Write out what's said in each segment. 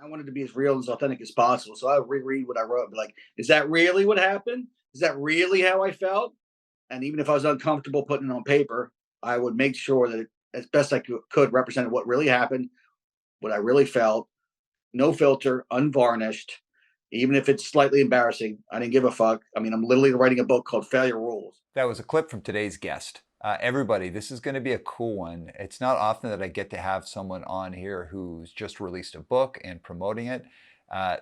I wanted to be as real and as authentic as possible. So I would reread what I wrote and be like, is that really what happened? Is that really how I felt? And even if I was uncomfortable putting it on paper, I would make sure that it, as best I could represent what really happened, what I really felt, no filter, unvarnished. Even if it's slightly embarrassing, I didn't give a fuck. I mean, I'm literally writing a book called Failure Rules. That was a clip from today's guest. Everybody, this is going to be a cool one. It's not often that I get to have someone on here who's just released a book and promoting it.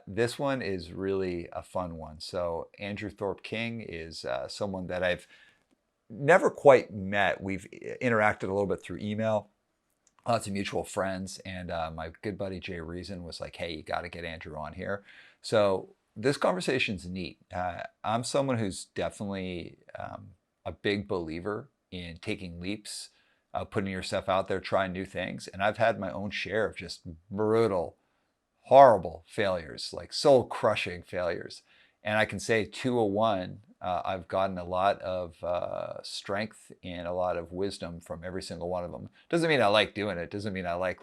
This one is really a fun one. So Andrew Thorp King is someone that I've never quite met. We've interacted a little bit through email, lots of mutual friends, and my good buddy Jay Reason was like, hey, you got to get Andrew on here. So this conversation's neat. I'm someone who's definitely a big believer in taking leaps, putting yourself out there, trying new things. And I've had my own share of just brutal, horrible failures, like soul crushing failures. And I can say 201, I've gotten a lot of strength and a lot of wisdom from every single one of them. Doesn't mean I like doing it. Doesn't mean I like,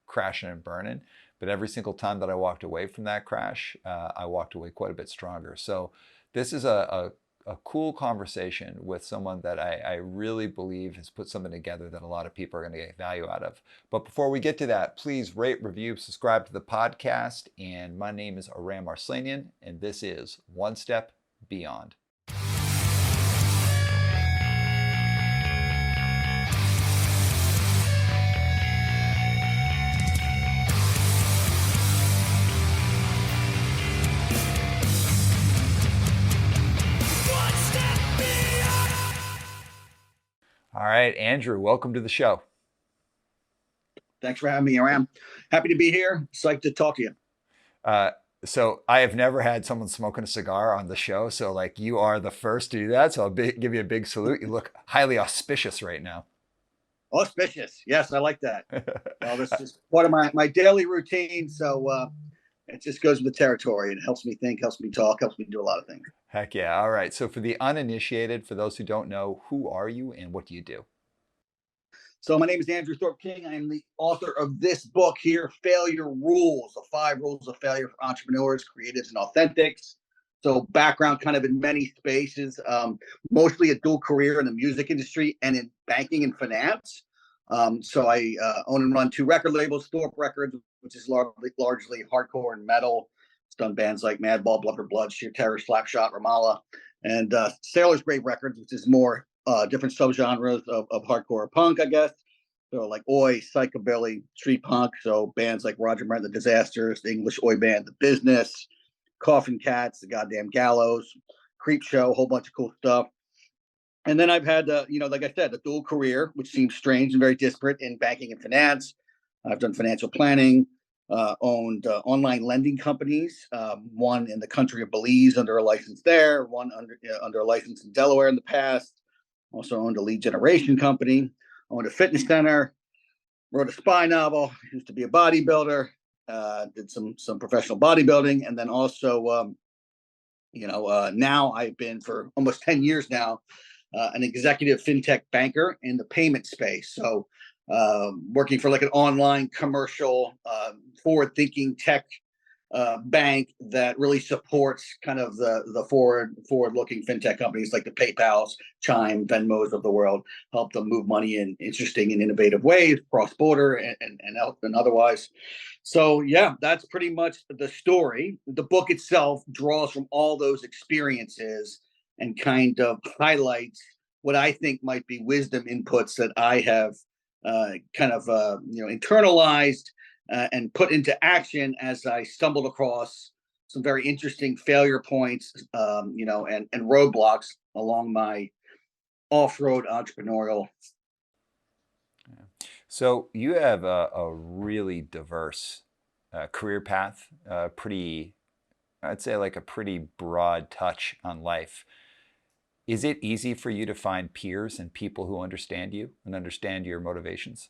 crashing and burning. But every single time that I walked away from that crash, I walked away quite a bit stronger. So this is a cool conversation with someone that I really believe has put something together that a lot of people are going to get value out of. But before we get to that, please rate, review, subscribe to the podcast. And my name is Aram Arslanian, and this is One Step Beyond. All right, Andrew, welcome to the show. Thanks for having me, Aram. Happy to be here. Psyched to talk to you. So I have never had someone smoking a cigar on the show. So like you are the first to do that. So I'll give you a big salute. You look highly auspicious right now. Auspicious. Yes, I like that. Well, this is part of my daily routine. So it just goes with the territory. It helps me think, helps me talk, helps me do a lot of things. Heck yeah. All right. So for the uninitiated, for those who don't know, who are you and what do you do? So my name is Andrew Thorp King. I am the author of this book here, Failure Rules, the 5 rules of failure for entrepreneurs, creatives, and authentics. So background kind of in many spaces, mostly a dual career in the music industry and in banking and finance. So I own and run 2 record labels, Thorpe Records, which is largely hardcore and metal. It's done bands like Madball, Blood for Blood, Sheer Terror, Slapshot, Ramallah, and Sailor's Grave Records, which is more different subgenres of hardcore punk, I guess. So like Oi, Psychobilly, Street Punk. So bands like Roger Brent, The Disasters, the English Oi band, The Business, Coffin Cats, The Goddamn Gallows, Creep Show, a whole bunch of cool stuff. And then I've had, like I said, a dual career, which seems strange and very disparate in banking and finance. I've done financial planning, owned online lending companies, one in the country of Belize under a license there, one under a license in Delaware in the past. Also owned a lead generation company, owned a fitness center, wrote a spy novel, used to be a bodybuilder, did some professional bodybuilding, and then also, now I've been for almost 10 years now an executive fintech banker in the payment space. So working for like an online commercial, forward-thinking tech bank that really supports kind of the forward-looking fintech companies like the PayPal's, Chime, Venmos of the world, help them move money in interesting and innovative ways, cross-border and otherwise. So yeah, that's pretty much the story. The book itself draws from all those experiences and kind of highlights what I think might be wisdom inputs that I have internalized and put into action as I stumbled across some very interesting failure points, and roadblocks along my off-road entrepreneurial. So you have a really diverse career path, I'd say like a pretty broad touch on life. Is it easy for you to find peers and people who understand you and understand your motivations?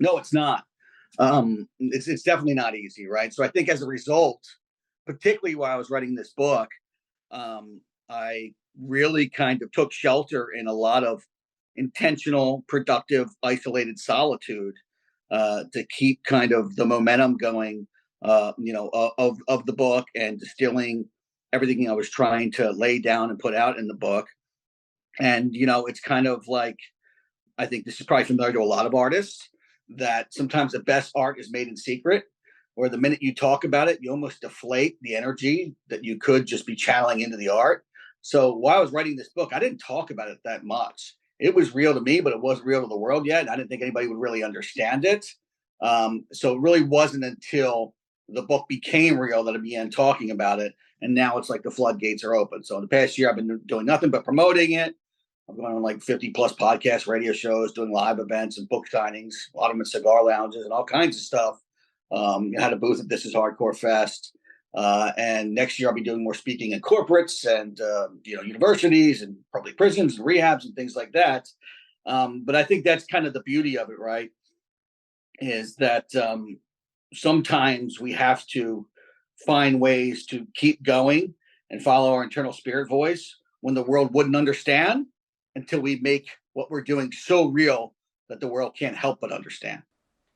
No, it's not. It's definitely not easy, right? So I think as a result, particularly while I was writing this book, I really kind of took shelter in a lot of intentional, productive, isolated solitude. to keep kind of the momentum going, of the book, and distilling everything I was trying to lay down and put out in the book. And it's kind of like, I think this is probably familiar to a lot of artists, that sometimes the best art is made in secret, where the minute you talk about it, you almost deflate the energy that you could just be channeling into the art. So while I was writing this book, I didn't talk about it that much. It was real to me, but it wasn't real to the world yet. And I didn't think anybody would really understand it. So it really wasn't until the book became real that I began talking about it. And now it's like the floodgates are open. So in the past year, I've been doing nothing but promoting it. I'm going on like 50 plus podcasts, radio shows, doing live events and book signings, a lot of them at cigar lounges and all kinds of stuff. I had a booth at This Is Hardcore Fest. And next year I'll be doing more speaking in corporates and, universities and probably prisons and rehabs and things like that. But I think that's kind of the beauty of it, right? Is that sometimes we have to find ways to keep going and follow our internal spirit voice when the world wouldn't understand, until we make what we're doing so real that the world can't help but understand.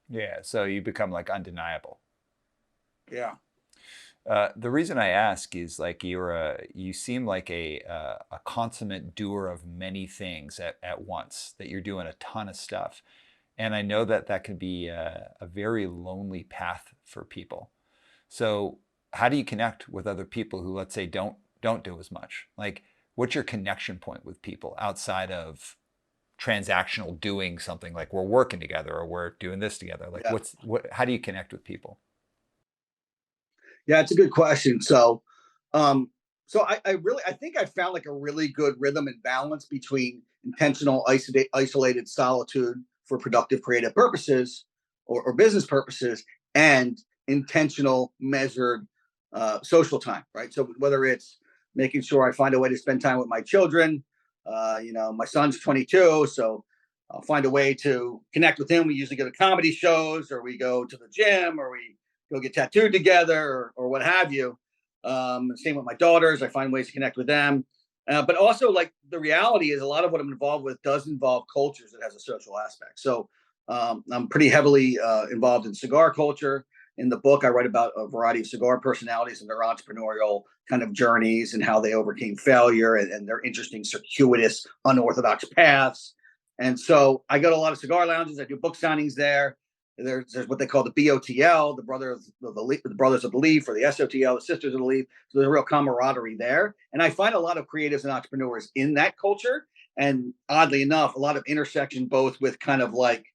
Yeah, so you become like undeniable. Yeah. The reason I ask is like you seem like a consummate doer of many things at once, that you're doing a ton of stuff. And I know that that can be a very lonely path for people. So how do you connect with other people who, let's say, don't do as much? Like, what's your connection point with people outside of transactional doing something, like we're working together or we're doing this together? Like, Yeah. how do you connect with people? Yeah, it's a good question. I think I found like a really good rhythm and balance between intentional isolated solitude for productive creative purposes, or business purposes, and intentional measured social time, right? So whether it's making sure I find a way to spend time with my children, my son's 22, so I'll find a way to connect with him. We usually go to comedy shows, or we go to the gym, or we go get tattooed together, or what have you. Same with my daughters. I find ways to connect with them. But also, like, the reality is, a lot of what I'm involved with does involve cultures that has a social aspect. So I'm pretty heavily involved in cigar culture. In the book, I write about a variety of cigar personalities and their entrepreneurial kind of journeys, and how they overcame failure, and their interesting, circuitous, unorthodox paths. And so I go to a lot of cigar lounges. I do book signings there. There's what they call the BOTL, the brothers of the Leaf, or the SOTL, the Sisters of the Leaf. So there's a real camaraderie there, and I find a lot of creatives and entrepreneurs in that culture. And oddly enough, a lot of intersection, both with kind of like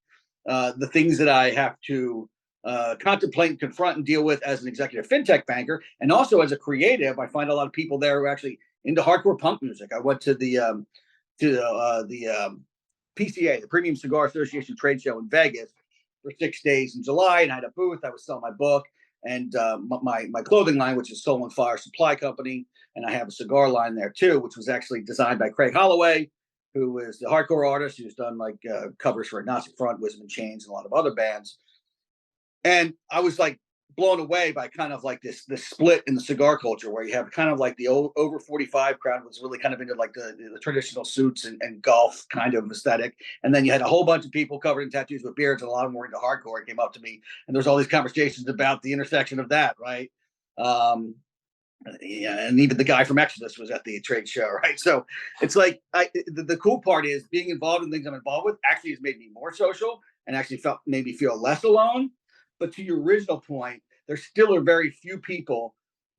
the things that I have to contemplate and confront and deal with as an executive fintech banker, and also as a creative. I find a lot of people there who are actually into hardcore punk music. I went to the PCA, the Premium Cigar Association trade show in Vegas, for 6 days in July, and I had a booth. I was selling my book and my clothing line, which is Soul and Fire Supply Company, and I have a cigar line there too, which was actually designed by Craig Holloway, who is the hardcore artist who's done like covers for Agnostic Front, Wisdom and Chains, and a lot of other bands. And I was like blown away by kind of like this split in the cigar culture, where you have kind of like the over 45 crowd was really kind of into like the traditional suits and golf kind of aesthetic, and then you had a whole bunch of people covered in tattoos with beards, and a lot of them were into hardcore. It came up to me, and there's all these conversations about the intersection of that, right? Yeah, and even the guy from Exodus was at the trade show, right? So it's like the cool part is being involved in things I'm involved with actually has made me more social, and actually made me feel less alone. But to your original point, there still are very few people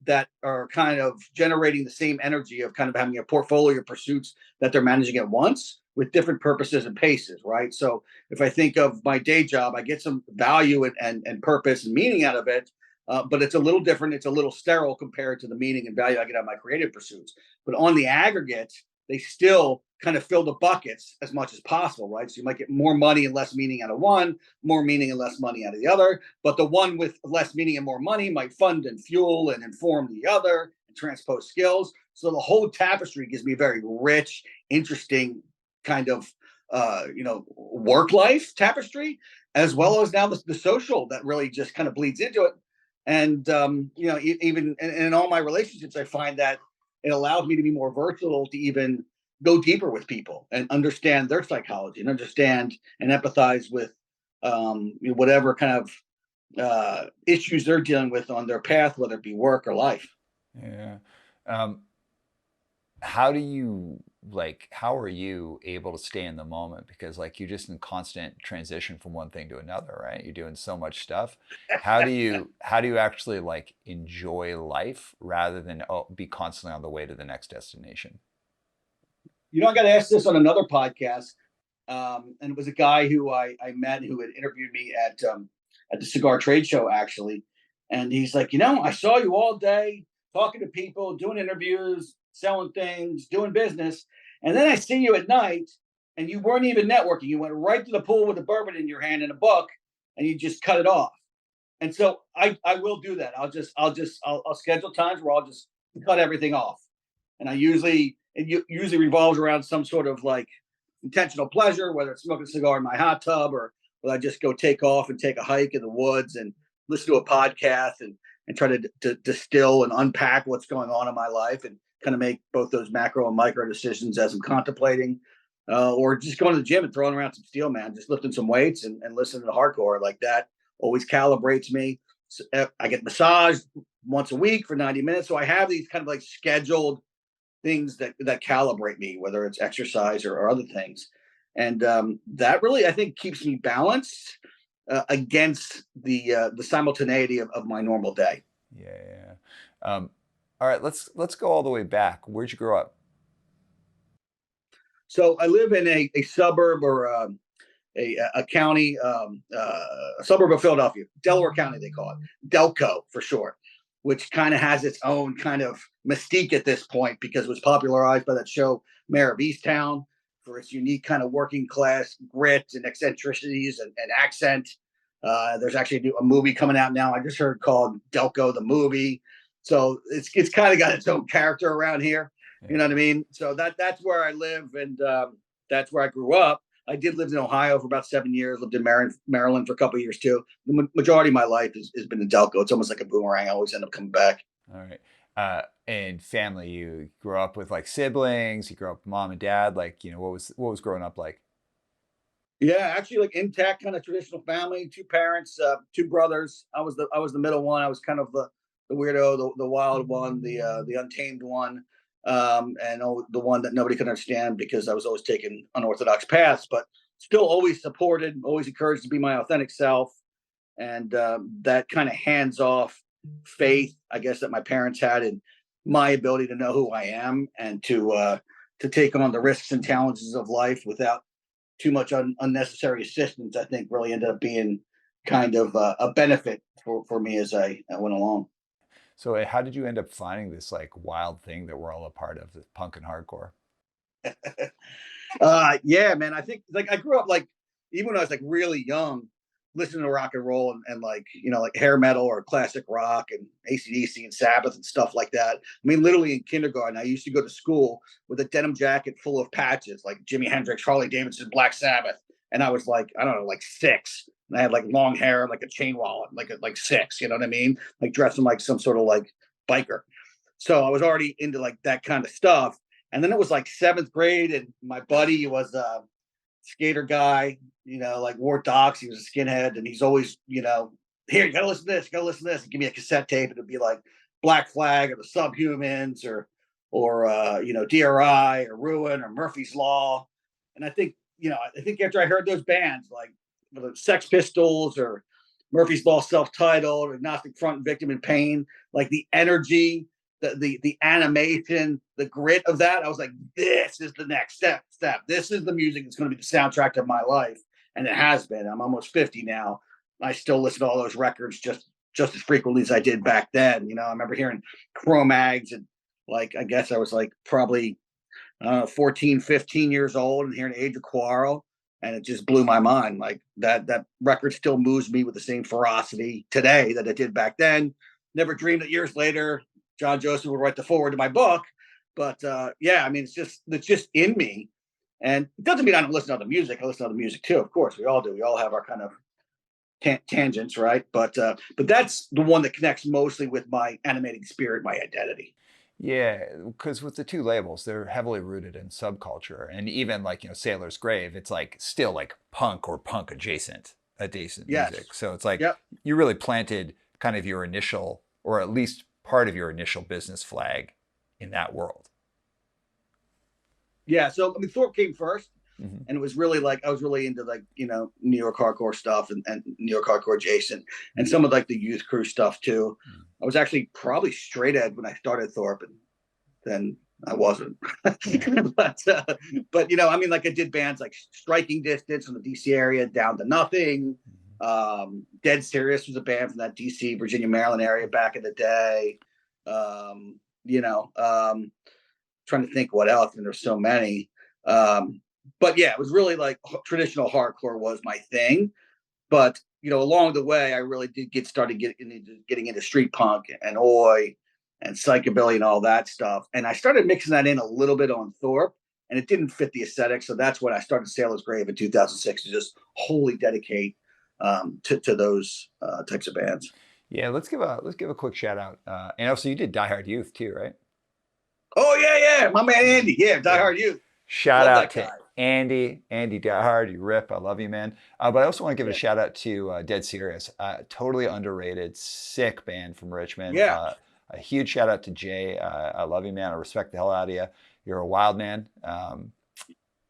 that are kind of generating the same energy of kind of having a portfolio of pursuits that they're managing at once, with different purposes and paces, right? So if I think of my day job, I get some value and purpose and meaning out of it, but it's a little different. It's a little sterile compared to the meaning and value I get out of my creative pursuits. But on the aggregate, they still kind of fill the buckets as much as possible, right? So you might get more money and less meaning out of one, more meaning and less money out of the other. But the one with less meaning and more money might fund and fuel and inform the other and transpose skills. So the whole tapestry gives me a very rich, interesting kind of work life tapestry, as well as now the social that really just kind of bleeds into it. And even in all my relationships, I find that it allows me to be more versatile, to even go deeper with people and understand their psychology, and understand and empathize with whatever kind of issues they're dealing with on their path, whether it be work or life. Yeah. Um, how do you how are you able to stay in the moment, because like you're just in constant transition from one thing to another, right? You're doing so much stuff. How do you actually like enjoy life rather than be constantly on the way to the next destination? I got asked this on another podcast, and it was a guy who I met who had interviewed me at the cigar trade show actually, and he's like, I saw you all day talking to people, doing interviews, selling things, doing business, and then I see you at night, and you weren't even networking. You went right to the pool with a bourbon in your hand and a book, and you just cut it off. And so I will do that. I'll schedule times where I'll just cut everything off, and it usually revolves around some sort of like intentional pleasure, whether it's smoking a cigar in my hot tub or whether I just go take off and take a hike in the woods and listen to a podcast and try to distill and unpack what's going on in my life and kind of make both those macro and micro decisions as I'm contemplating. Or just going to the gym and throwing around some steel, man, just lifting some weights and listening to hardcore like that always calibrates me. So, I get massaged once a week for 90 minutes. So I have these kind of like scheduled things that calibrate me, whether it's exercise or other things, and that really I think keeps me balanced against the simultaneity of my normal day. Yeah, yeah. All right, let's go all the way back. Where'd you grow up? So I live in a suburb or a county, a suburb of Philadelphia, Delaware County, they call it Delco for short, which kind of has its own kind of mystique at this point because it was popularized by that show Mayor of Easttown for its unique kind of working class grit and eccentricities and accent. There's actually a movie coming out now I just heard called Delco the movie, so it's kind of got its own character around here. You Yeah. know what I mean? So that's where I live, and that's where I grew up. I did live in Ohio for about 7 years. Lived in Maryland for a couple of years too. The majority of my life has been in Delco. It's almost like a boomerang. I always end up coming back. All right. And family, you grew up with like siblings, you grew up with mom and dad, like, what was growing up like? Yeah, actually, like intact kind of traditional family. Two parents, two brothers. I was the middle one. I was kind of the weirdo, the wild one, the untamed one, and the one that nobody could understand because I was always taking unorthodox paths, but still always supported, always encouraged to be my authentic self, and that kind of hands off faith, I guess, that my parents had in my ability to know who I am and to take on the risks and challenges of life without too much unnecessary assistance, I think really ended up being kind of a benefit for me as I went along. So how did you end up finding this like wild thing that we're all a part of, the punk and hardcore? Yeah, man. I think like I grew up like even when I was like really young, listening to rock and roll and like like hair metal or classic rock and ACDC and Sabbath and stuff like that. I mean, literally in kindergarten, I used to go to school with a denim jacket full of patches like Jimi Hendrix, Harley Davidson, Black Sabbath, and I was like I don't know like six. And I had like long hair, like a chain wallet, like six. You know what I mean? Like dressing like some sort of like biker. So I was already into like that kind of stuff. And then it was like seventh grade, and my buddy was a skater guy, like wore docs. He was a skinhead, and he's always, here, you gotta listen to this, you gotta listen to this, and give me a cassette tape, and it'd be like Black Flag or the Subhumans or DRI or Ruin or Murphy's Law. And I think after I heard those bands, like whether it's Sex Pistols or Murphy's Law self-titled or Agnostic Front and Victim in Pain, like the energy, the animation, the grit of that, I was like, this is the next step. This is the music that's going to be the soundtrack of my life, and it has been. I'm almost 50 now. I still listen to all those records just as frequently as I did back then. I remember hearing Cro-Mags and like I guess I was like probably 14, 15 years old and hearing Age of Quarrel, and it just blew my mind. Like that record still moves me with the same ferocity today that it did back then. Never dreamed that years later John Joseph would write the forward to my book. But yeah, I mean, it's just in me, and it doesn't mean I don't listen to other music. I listen to other music too, of course. We all do. We all have our kind of tangents, right? But that's the one that connects mostly with my animating spirit, my identity. Yeah, because with the two labels, they're heavily rooted in subculture, and even like Sailor's Grave, it's like still like punk or punk adjacent. adjacent Yes. music. So it's like Yep. you really planted kind of your initial, or at least part of your initial business flag in that world. Yeah. So I mean, Thorpe came first, Mm-hmm. and it was really like I was really into like New York hardcore stuff and New York hardcore adjacent, and some of like the youth crew stuff too. I was actually probably straight edge when I started Thorpe, and then I wasn't. But I mean, like I did bands like Striking Distance from the DC area, Down to Nothing. Dead Serious was a band from that DC, Virginia, Maryland area back in the day. You know, trying to think what else, and there's so many. But yeah, it was really like traditional hardcore was my thing. But along the way, I really did getting into street punk and oi and psychobilly and all that stuff. And I started mixing that in a little bit on Thorpe, and it didn't fit the aesthetic. So that's when I started Sailor's Grave in 2006 to just wholly dedicate to those types of bands. Yeah, let's give a quick shout out. And also, you did Die Hard Youth too, right? Oh yeah, my man Andy, yeah, Die Yeah. Hard Youth. Shout Love out that to guy. Andy Die Hard. You rip. I love you, man. But I also want to give Yeah. a shout out to Dead Serious. Totally underrated, sick band from Richmond. Yeah. A huge shout out to Jay. I love you, man. I respect the hell out of you. You're a wild man.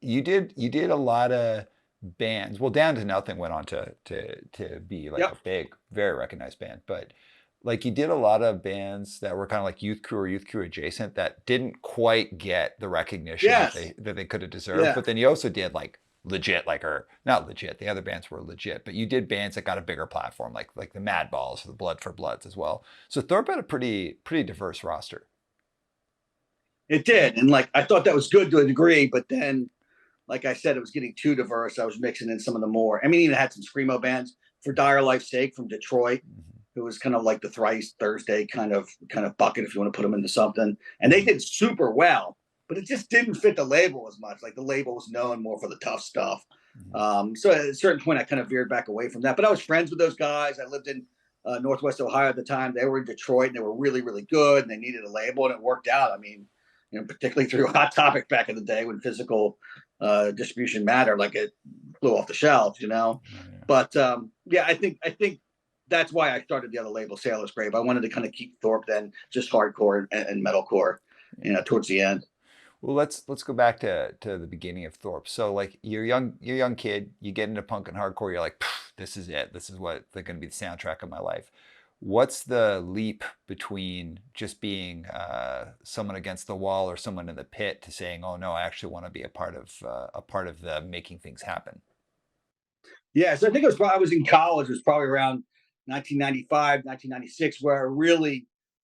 You did a lot of bands. Well, Down to Nothing went on to be like Yep. a big, very recognized band. But like you did a lot of bands that were kind of like youth crew or youth crew adjacent that didn't quite get the recognition Yes. that they could have deserved. Yeah. But then you also did like legit, or not legit. The other bands were legit, but you did bands that got a bigger platform, like the Madballs or the Blood for Bloods as well. So Thorpe had a pretty diverse roster. It did, and like I thought that was good to a degree, but then, like I said, it was getting too diverse. I was mixing in some of the more. I mean, even had some screamo bands for Dire Life's Sake from Detroit, who was kind of like the Thrice Thursday kind of bucket if you want to put them into something. And they did super well, but it just didn't fit the label as much. Like the label was known more for the tough stuff. So at a certain point, I kind of veered back away from that. But I was friends with those guys. I lived in Northwest Ohio at the time. They were in Detroit, and they were really, really good. And they needed a label, and it worked out. I mean, particularly through Hot Topic back in the day when physical distribution mattered, like it flew off the shelves, Yeah. But yeah, I think that's why I started the other label, Sailor's Grave. I wanted to kind of keep Thorpe then just hardcore and metalcore, towards the end. Well, let's go back to the beginning of Thorpe. So like you're young kid, you get into punk and hardcore, you're like, this is it. This is what they're going to be the soundtrack of my life. What's the leap between just being someone against the wall or someone in the pit to saying, oh no, I actually want to be a part of the making things happen? Yeah, so I think I was in college. It was probably around 1995, 1996, where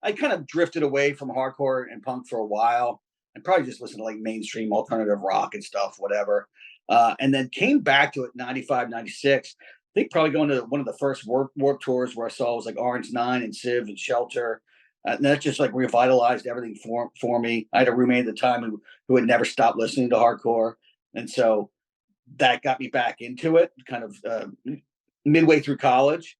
I kind of drifted away from hardcore and punk for a while, and probably just listened to like mainstream alternative rock and stuff, whatever. And then came back to it 95, 96. I think probably going to one of the first warp tours where I saw was like Orange Nine and Civ and Shelter. And that just like revitalized everything for me. I had a roommate at the time who had never stopped listening to hardcore. And so that got me back into it kind of midway through college.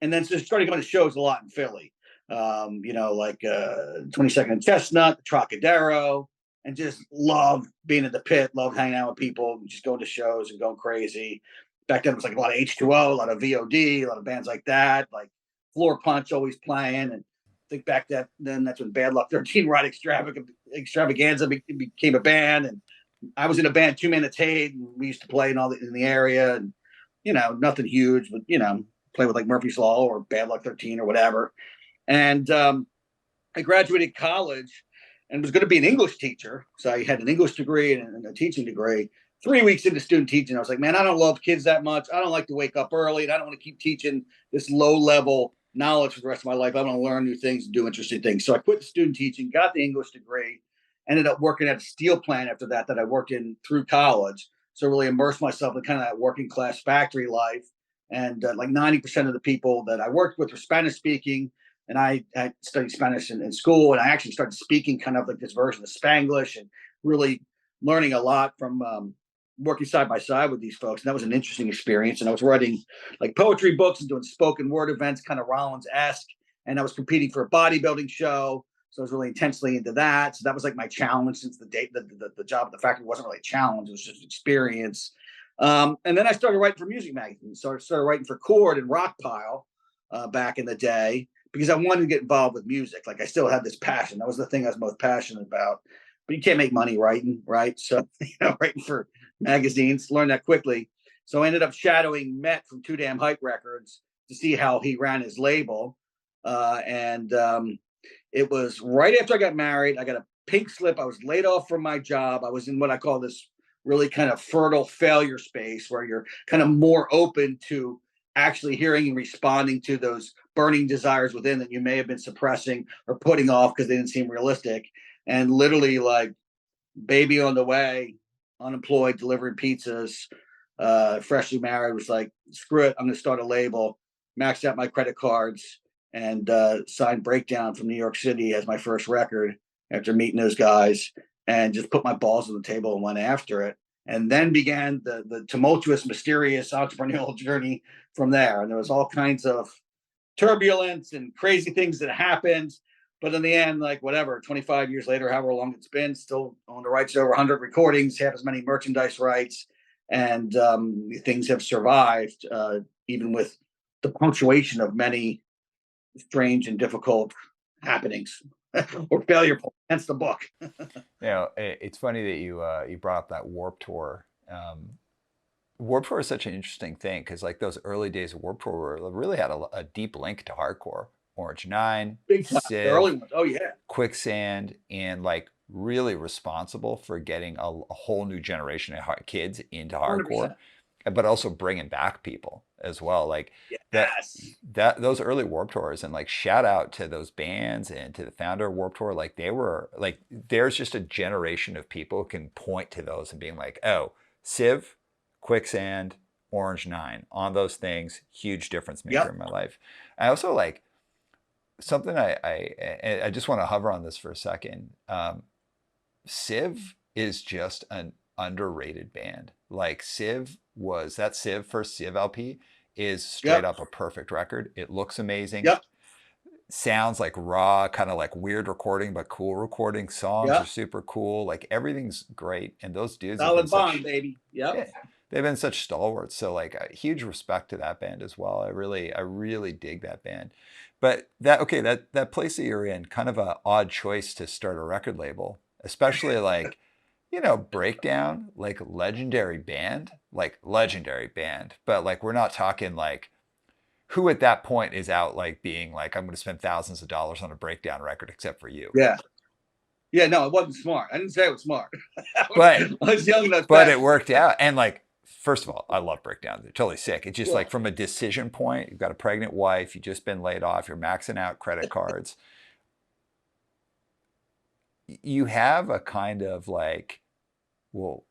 And then just started going to shows a lot in Philly, like 22nd and Chestnut, the Trocadero, and just loved being in the pit, loved hanging out with people, just going to shows and going crazy. Back then it was like a lot of H2O, a lot of VOD, a lot of bands like that, like Floor Punch always playing. And I think back then that's when Bad Luck 13 Ride Extravaganza became a band. And I was in a band, Two Man at Tate, and we used to play in the area, and nothing huge, but play with like Murphy's Law or Bad Luck 13 or whatever. And I graduated college and was going to be an English teacher, so I had an English degree and a teaching degree. 3 weeks into student teaching, I was like, man, I don't love kids that much. I don't like to wake up early, and I don't want to keep teaching this low level knowledge for the rest of my life. I want to learn new things and do interesting things. So I quit the student teaching, got the English degree, ended up working at a steel plant after that I worked in through college. So really immersed myself in kind of that working class factory life. And like 90% of the people that I worked with were Spanish speaking. And I studied Spanish in school. And I actually started speaking kind of like this version of Spanglish and really learning a lot from working side by side with these folks. And that was an interesting experience. And I was writing like poetry books and doing spoken word events, kind of Rollins-esque. And I was competing for a bodybuilding show. So I was really intensely into that. So that was like my challenge, since the job at the factory wasn't really a challenge. It was just experience. And then I started writing for music magazines. So I started writing for Chord and Rockpile back in the day because I wanted to get involved with music. Like I still had this passion. That was the thing I was most passionate about. But you can't make money writing, right? So, writing for magazines, learned that quickly. So I ended up shadowing Met from Too Damn Hype Records to see how he ran his label. And it was right after I got married. I got a pink slip. I was laid off from my job. I was in what I call this really kind of fertile failure space where you're kind of more open to actually hearing and responding to those burning desires within that you may have been suppressing or putting off because they didn't seem realistic. And literally, like, baby on the way, unemployed, delivering pizzas, freshly married, was like, screw it, I'm going to start a label, maxed out my credit cards, and signed Breakdown from New York City as my first record after meeting those guys, and just put my balls on the table and went after it. And then began the tumultuous, mysterious entrepreneurial journey from there. And there was all kinds of turbulence and crazy things that happened. But in the end, like whatever, 25 years later, however long it's been, still own the rights to over 100 recordings, have as many merchandise rights, and things have survived, even with the punctuation of many strange and difficult happenings or failure points. Hence the book. It's funny that you brought up that Warped Tour. Warped Tour is such an interesting thing because like those early days of Warped Tour really had a deep link to hardcore. Orange 9, Big time. Civ, The early ones. Oh yeah. Quicksand, and like really responsible for getting a whole new generation of kids into hardcore, 100%. but also bringing back people as well. Like Yes. that those early Warped Tours, and like shout out to those bands and to the founder of Warped Tour. Like they were like, there's just a generation of people who can point to those and being like, oh, Civ, Quicksand, Orange 9, on those things, huge difference maker in my life. I also like something I just want to hover on this for a second. Civ is just an underrated band. Like Civ was, that Civ first Civ LP is straight up a perfect record. It looks amazing. Sounds like raw, kind of like weird recording, but cool recording. Songs are super cool. Like everything's great. And those dudes solid bond, baby. Yeah, they've been such stalwarts. So like a huge respect to that band as well. I really dig that band. But that place that you're in, kind of an odd choice to start a record label, especially like, Breakdown, like legendary band, but like we're not talking like who at that point is out like being like, I'm going to spend thousands of dollars on a Breakdown record except for you. Yeah, no, it wasn't smart. I didn't say it was smart. But I was young enough. But it worked out. And like, first of all, I love Breakdown. They're totally sick. It's just like from a decision point, you've got a pregnant wife, you've just been laid off, you're maxing out credit cards. You have a kind of like, well,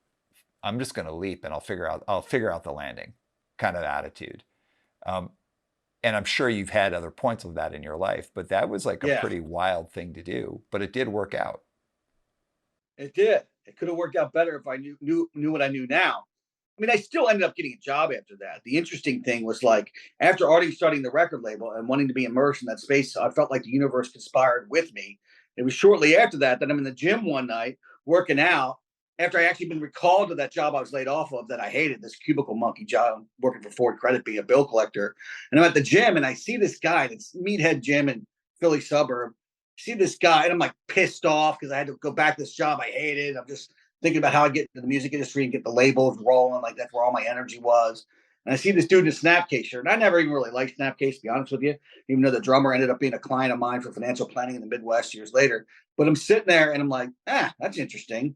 I'm just going to leap and I'll figure out the landing kind of attitude. And I'm sure you've had other points of that in your life, but that was like a pretty wild thing to do, but it did work out. It did. It could have worked out better if I knew what I knew now. I mean, I still ended up getting a job after that. The interesting thing was like after already starting the record label and wanting to be immersed in that space, I felt like the universe conspired with me. It was shortly after that I'm in the gym one night working out after I actually been recalled to that job I was laid off of that I hated, this cubicle monkey job working for Ford Credit, being a bill collector. And I'm at the gym and I see this guy, that's Meathead Gym in Philly suburb. I see this guy and I'm like pissed off because I had to go back to this job I hated. I'm just thinking about how I get into the music industry and get the labels rolling. Like that's where all my energy was. And I see this dude in a Snapcase shirt. And I never even really liked Snapcase, to be honest with you, even though the drummer ended up being a client of mine for financial planning in the Midwest years later. But I'm sitting there and I'm like, that's interesting.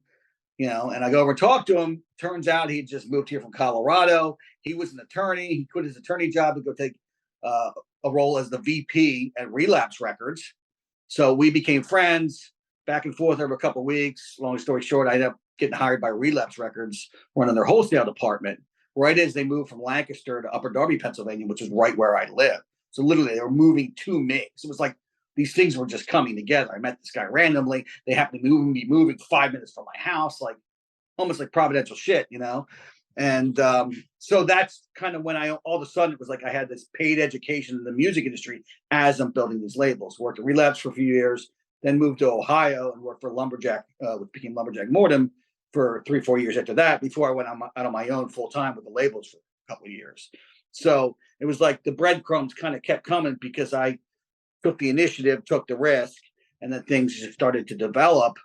And I go over and talk to him. Turns out he just moved here from Colorado. He was an attorney. He quit his attorney job to go take a role as the VP at Relapse Records. So we became friends back and forth over a couple of weeks. Long story short, I ended up getting hired by Relapse Records, running their wholesale department. Right as they moved from Lancaster to Upper Darby, Pennsylvania, which is right where I live. So literally they were moving to me. So it was like these things were just coming together. I met this guy randomly. They happened to be moving 5 minutes from my house, like almost like providential shit, And so that's kind of when all of a sudden it was like I had this paid education in the music industry as I'm building these labels. Worked at Relapse for a few years, then moved to Ohio and worked for Lumberjack, which became Lumberjack Mortem, for 3-4 years after that before I went out on my own full time with the labels for a couple of years. So it was like the breadcrumbs kind of kept coming because I took the initiative, took the risk, and then things just started to develop,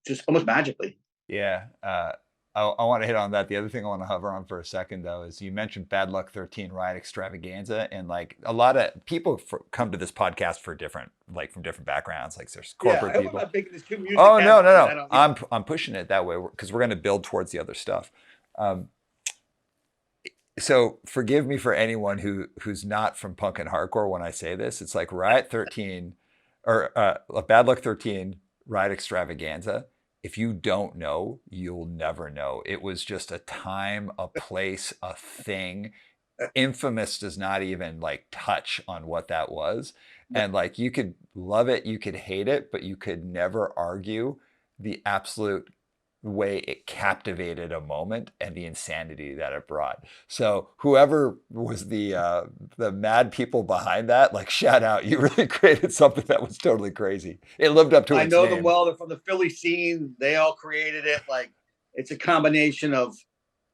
just almost magically. Yeah. I want to hit on that. The other thing I want to hover on for a second, though, is you mentioned Bad Luck 13 Riot Extravaganza. And like a lot of people come to this podcast for from different backgrounds. Like there's Yeah, I corporate hope I'm people. not making this too music Oh, no, heavy no, because I no. don't. I'm pushing it that way because we're going to build towards the other stuff. Um, so forgive me for anyone who's not from punk and hardcore when I say this. It's like Riot 13 or Bad Luck 13 Riot Extravaganza. If you don't know, you'll never know. It was just a time, a place, a thing. Infamous does not even like touch on what that was. And like you could love it, you could hate it, but you could never argue the absolute way it captivated a moment and the insanity that it brought. So whoever was the mad people behind that, like shout out, you really created something that was totally crazy. It lived up to I its know them name. well. They're from the Philly scene. They all created it. Like it's a combination of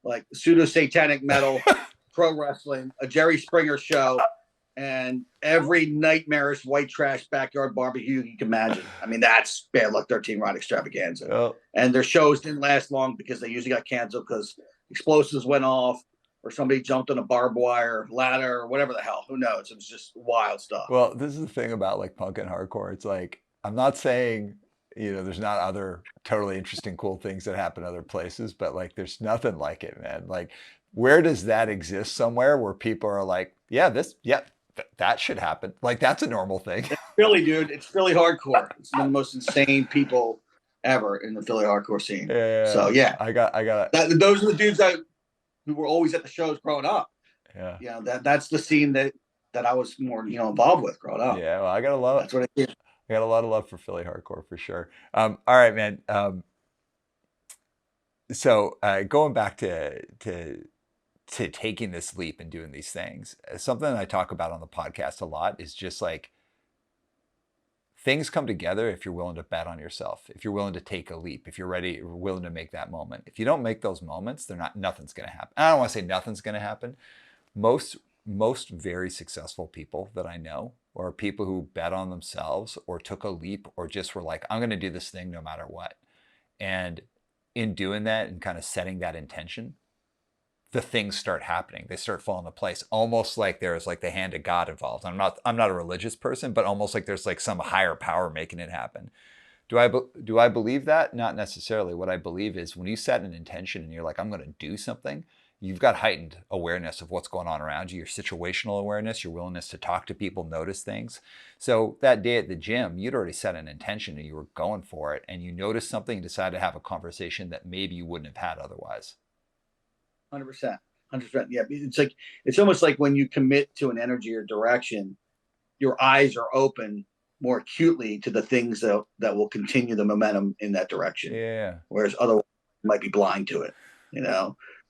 like pseudo satanic metal, pro wrestling, a Jerry Springer show, and every nightmarish white trash backyard barbecue you can imagine. I mean, that's Bad Luck 13 Rod Extravaganza. Oh. And their shows didn't last long because they usually got canceled because explosives went off or somebody jumped on a barbed wire ladder or whatever the hell. Who knows? It was just wild stuff. Well, this is the thing about like punk and hardcore. It's like, I'm not saying, there's not other totally interesting, cool things that happen other places, but like, there's nothing like it, man. Like, where does that exist somewhere where people are like, yeah, that should happen. Like, that's a normal thing. It's Philly, dude. It's Philly hardcore. It's the most insane people ever in the Philly hardcore scene. Yeah. So yeah, I got those are the dudes who were always at the shows growing up. Yeah. That's the scene that I was more involved with growing up. Yeah. Well, I got a lot. That's what I did. I got a lot of love for Philly hardcore for sure. All right, man. So going back to taking this leap and doing these things, something that I talk about on the podcast a lot is just like things come together if you're willing to bet on yourself, if you're willing to take a leap, if you're willing to make that moment. If you don't make those moments, nothing's going to happen. I don't want to say nothing's going to happen. Most very successful people that I know are people who bet on themselves or took a leap or just were like, I'm going to do this thing no matter what. And in doing that and kind of setting that intention, the things start happening. They start falling into place, almost like there's like the hand of God involved. I'm not a religious person, but almost like there's like some higher power making it happen. Do I believe that? Not necessarily. What I believe is when you set an intention and you're like, I'm going to do something, you've got heightened awareness of what's going on around you, your situational awareness, your willingness to talk to people, notice things. So that day at the gym, you'd already set an intention and you were going for it, and you noticed something and decided to have a conversation that maybe you wouldn't have had otherwise. 100%. 100%. Yeah. It's almost like when you commit to an energy or direction, your eyes are open more acutely to the things that will continue the momentum in that direction. Yeah. Whereas otherwise you might be blind to it.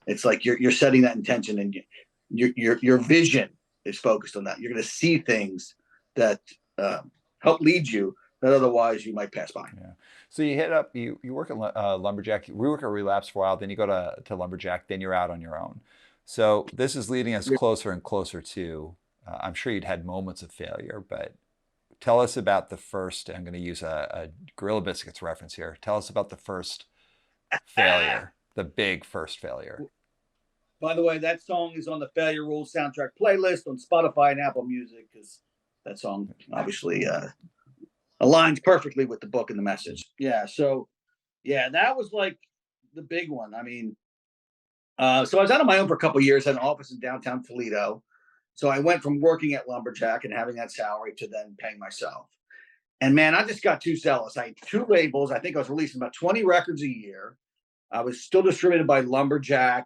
It's like you're setting that intention and your vision is focused on that. You're going to see things that help lead you that otherwise you might pass by. Yeah. So you hit up, you work at Lumberjack, we work at Relapse for a while, then you go to Lumberjack, then you're out on your own. So this is leading us closer and closer to, I'm sure you'd had moments of failure, but tell us about the first, I'm going to use a Gorilla Biscuits reference here. Tell us about the first failure, the big first failure. By the way, that song is on the Failure Rules soundtrack playlist on Spotify and Apple Music because that song obviously aligns perfectly with the book and the message. Yeah. So, yeah, that was like the big one. I mean, so I was out on my own for a couple of years, had an office in downtown Toledo. So I went from working at Lumberjack and having that salary to then paying myself. And man, I just got too zealous. I had 2 labels. I think I was releasing about 20 records a year. I was still distributed by Lumberjack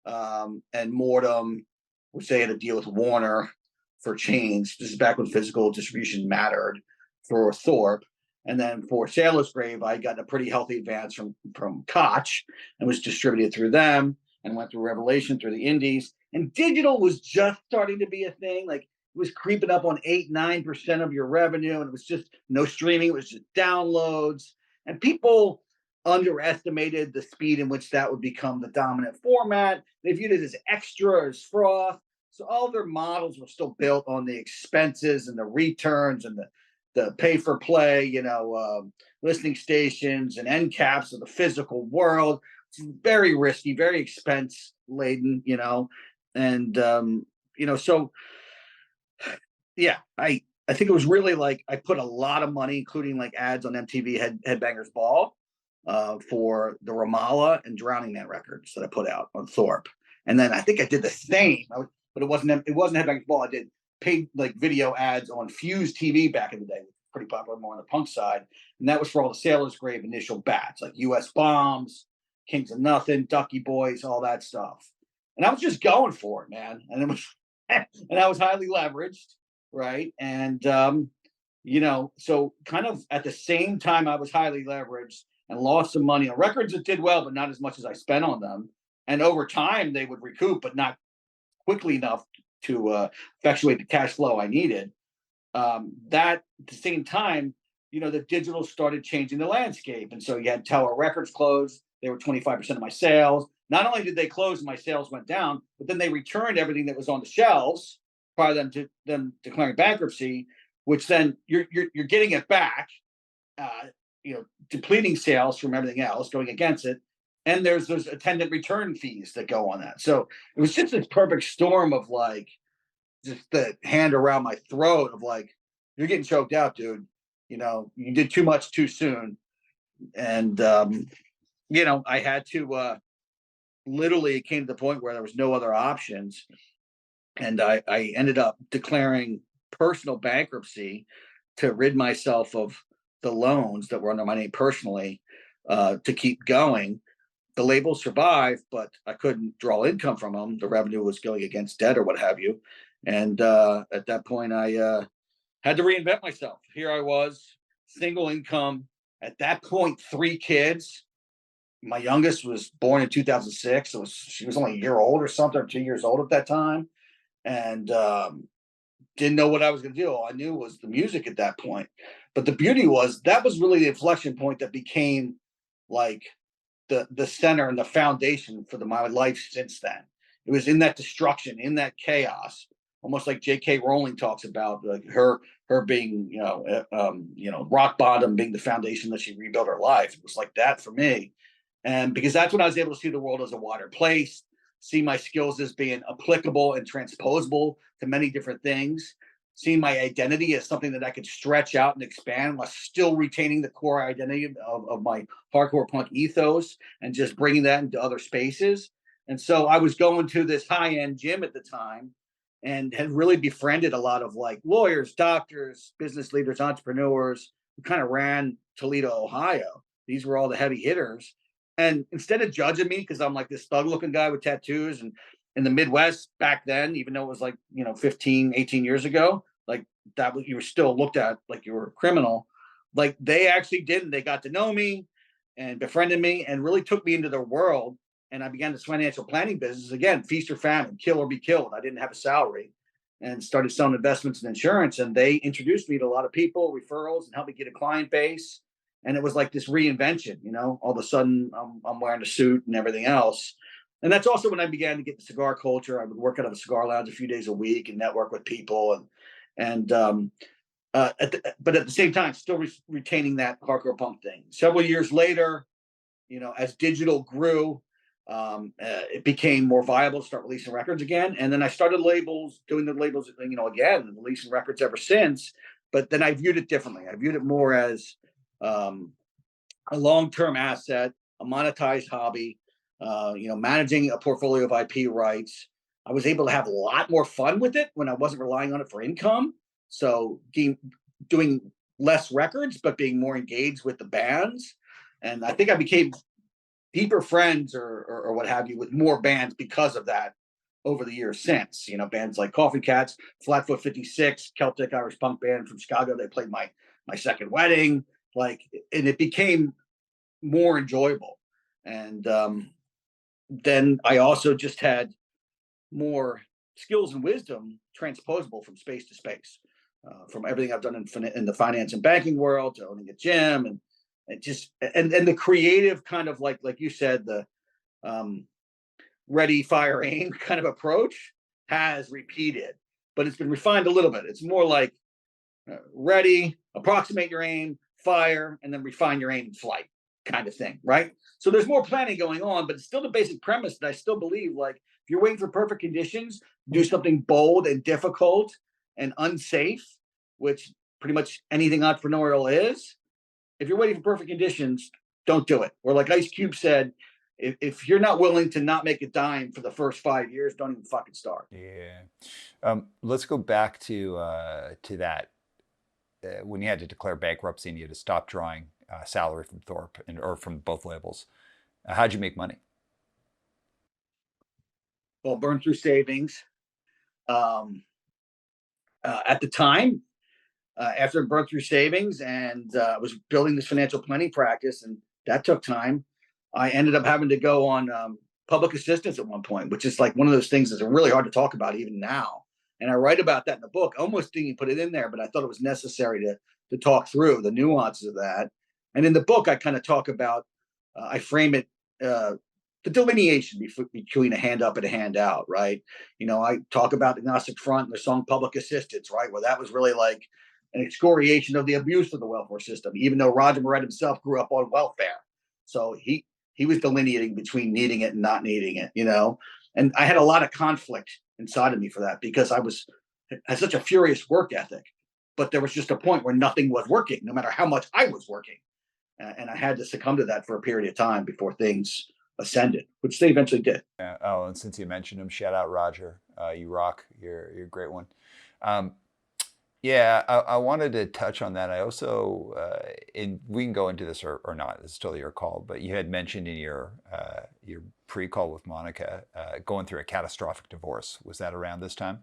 and Mortem, which they had a deal with Warner for chains. This is back when physical distribution mattered for Thorp. And then for Sailor's Grave, I got a pretty healthy advance from Koch and was distributed through them and went through Revelation through the indies. And digital was just starting to be a thing. Like it was creeping up on 8-9% of your revenue. And it was just no streaming. It was just downloads. And people underestimated the speed in which that would become the dominant format. They viewed it as extra, as froth. So all their models were still built on the expenses and the returns and the pay for play, listening stations and end caps of the physical world. It's very risky, very expense laden, and so yeah, I think it was really like I put a lot of money, including like ads on MTV Headbangers Ball, for the Ramallah and Drowning Man records that I put out on Thorpe. And then I think I did the same, but it wasn't Headbangers Ball. I did paid like video ads on Fuse TV back in the day, pretty popular, more on the punk side. And that was for all the Sailor's Grave initial bats, like US Bombs, Kings of Nothing, Ducky Boys, all that stuff. And I was just going for it, man. And it was, and I was highly leveraged, right? And so kind of at the same time I was highly leveraged and lost some money on records that did well, but not as much as I spent on them. And over time they would recoup, but not quickly enough to effectuate the cash flow I needed. That at the same time, the digital started changing the landscape. And so you had Tower Records close. They were 25% of my sales. Not only did they close and my sales went down, but then they returned everything that was on the shelves prior to them declaring bankruptcy, which then you're getting it back, depleting sales from everything else going against it. And there's those attendant return fees that go on that. So it was just this perfect storm of like, just the hand around my throat of like, you're getting choked out, dude. You did too much too soon. And, I had to, literally, it came to the point where there was no other options. And I ended up declaring personal bankruptcy to rid myself of the loans that were under my name personally, to keep going. The label survived, but I couldn't draw income from them. The revenue was going against debt or what have you. And at that point, I had to reinvent myself. Here I was, single income. At that point, 3 kids. My youngest was born in 2006. So she was only a year old or something, or 2 years old at that time. And didn't know what I was going to do. All I knew was the music at that point. But the beauty was that was really the inflection point that became like the center and the foundation for my life since then. It was in that destruction, in that chaos, almost like J.K. Rowling talks about, like her being, rock bottom being the foundation that she rebuilt her life. It was like that for me. And because that's when I was able to see the world as a wider place, see my skills as being applicable and transposable to many different things, seeing my identity as something that I could stretch out and expand while still retaining the core identity of my hardcore punk ethos and just bringing that into other spaces. And so I was going to this high-end gym at the time and had really befriended a lot of like lawyers, doctors, business leaders, entrepreneurs who kind of ran Toledo, Ohio. These were all the heavy hitters. And instead of judging me because I'm like this thug-looking guy with tattoos, and in the Midwest back then, even though it was like, 15, 18 years ago, like that, you were still looked at like you were a criminal. Like they actually didn't. They got to know me and befriended me and really took me into their world. And I began this financial planning business again, feast or famine, kill or be killed. I didn't have a salary, and started selling investments and insurance. And they introduced me to a lot of people, referrals, and helped me get a client base. And it was like this reinvention, all of a sudden I'm wearing a suit and everything else. And that's also when I began to get the cigar culture. I would work out of a cigar lounge a few days a week and network with people, but at the same time, still retaining that hardcore punk thing. Several years later, as digital grew, it became more viable to start releasing records again. And then I started doing the labels, again, and releasing records ever since. But then I viewed it differently. I viewed it more as a long-term asset, a monetized hobby, managing a portfolio of IP rights. I was able to have a lot more fun with it when I wasn't relying on it for income. So doing less records, but being more engaged with the bands. And I think I became deeper friends or what have you with more bands because of that over the years since. Bands like Coffee Cats, Flatfoot 56, Celtic Irish punk band from Chicago. They played my second wedding. And it became more enjoyable. And then I also just had more skills and wisdom transposable from space to space, from everything I've done in the finance and banking world to owning a gym It just, and the creative kind of like you said, the um, ready, fire, aim kind of approach has repeated, but it's been refined a little bit. It's more like ready, approximate your aim, fire, and then refine your aim in flight kind of thing, right? So there's more planning going on, but it's still the basic premise that I still believe, like, if you're waiting for perfect conditions, do something bold and difficult and unsafe, which pretty much anything entrepreneurial is. If you're waiting for perfect conditions, don't do it. Or like Ice Cube said, if you're not willing to not make a dime for the first 5 years, don't even fucking start. Yeah. Let's go back to that when you had to declare bankruptcy and you had to stop drawing salary from Thorpe or from both labels. How'd you make money? Well, burn through savings. At the time, after I burned through savings and I was building this financial planning practice, and that took time. I ended up having to go on public assistance at one point, which is like one of those things that's really hard to talk about even now. And I write about that in the book. I almost didn't put it in there, but I thought it was necessary to talk through the nuances of that. And in the book, I kind of talk about, I frame it, the delineation between a hand up and a hand out, right? I talk about agnostic front and the song Public Assistance, right? Where that was really like an excoriation of the abuse of the welfare system, even though Roger Moret himself grew up on welfare. So he was delineating between needing it and not needing it. And I had a lot of conflict inside of me for that because I had such a furious work ethic, but there was just a point where nothing was working, no matter how much I was working. And I had to succumb to that for a period of time before things ascended, which they eventually did. Yeah. Oh, and since you mentioned him, shout out Roger. You rock. You're a great one. Um, yeah, I wanted to touch on that. I also, we can go into this or not. It's totally your call. But you had mentioned in your pre-call with Monica going through a catastrophic divorce. Was that around this time?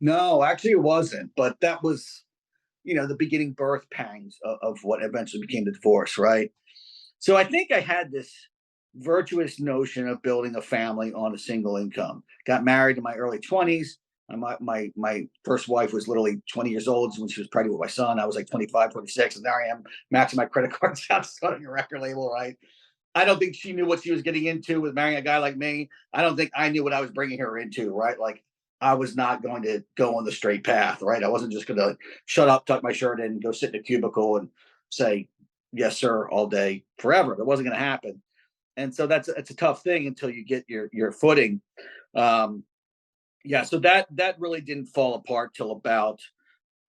No, actually, it wasn't. But that was, the beginning birth pangs of what eventually became the divorce, right? So I think I had this virtuous notion of building a family on a single income. Got married in my early 20s. My first wife was literally 20 years old when she was pregnant with my son. I was like 25, 26, and there I am maxing my credit cards out, starting a record label, right? I don't think she knew what she was getting into with marrying a guy like me. I don't think I knew what I was bringing her into, right? Like, I was not going to go on the straight path, right? I wasn't just going to shut up, tuck my shirt in, and go sit in a cubicle and say, yes, sir, all day, forever. That wasn't going to happen. And so it's a tough thing until you get your footing. Yeah, so that really didn't fall apart till about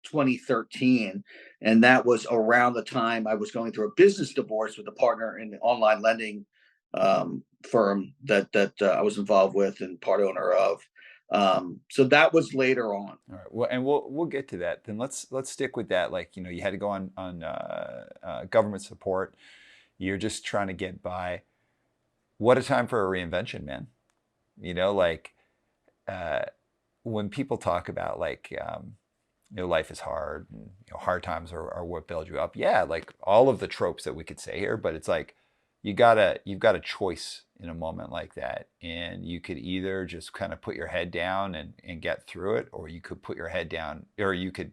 2013, and that was around the time I was going through a business divorce with a partner in the online lending firm that I was involved with and part owner of. So that was later on. All right. Well, and we'll get to that. Then let's stick with that. Like, you had to go on government support. You're just trying to get by. What a time for a reinvention, man. Like when people talk about like life is hard and hard times are what build you up. Yeah, like all of the tropes that we could say here, but it's like you've got a choice in a moment like that, and you could either just kind of put your head down and get through it, or you could put your head down, or you could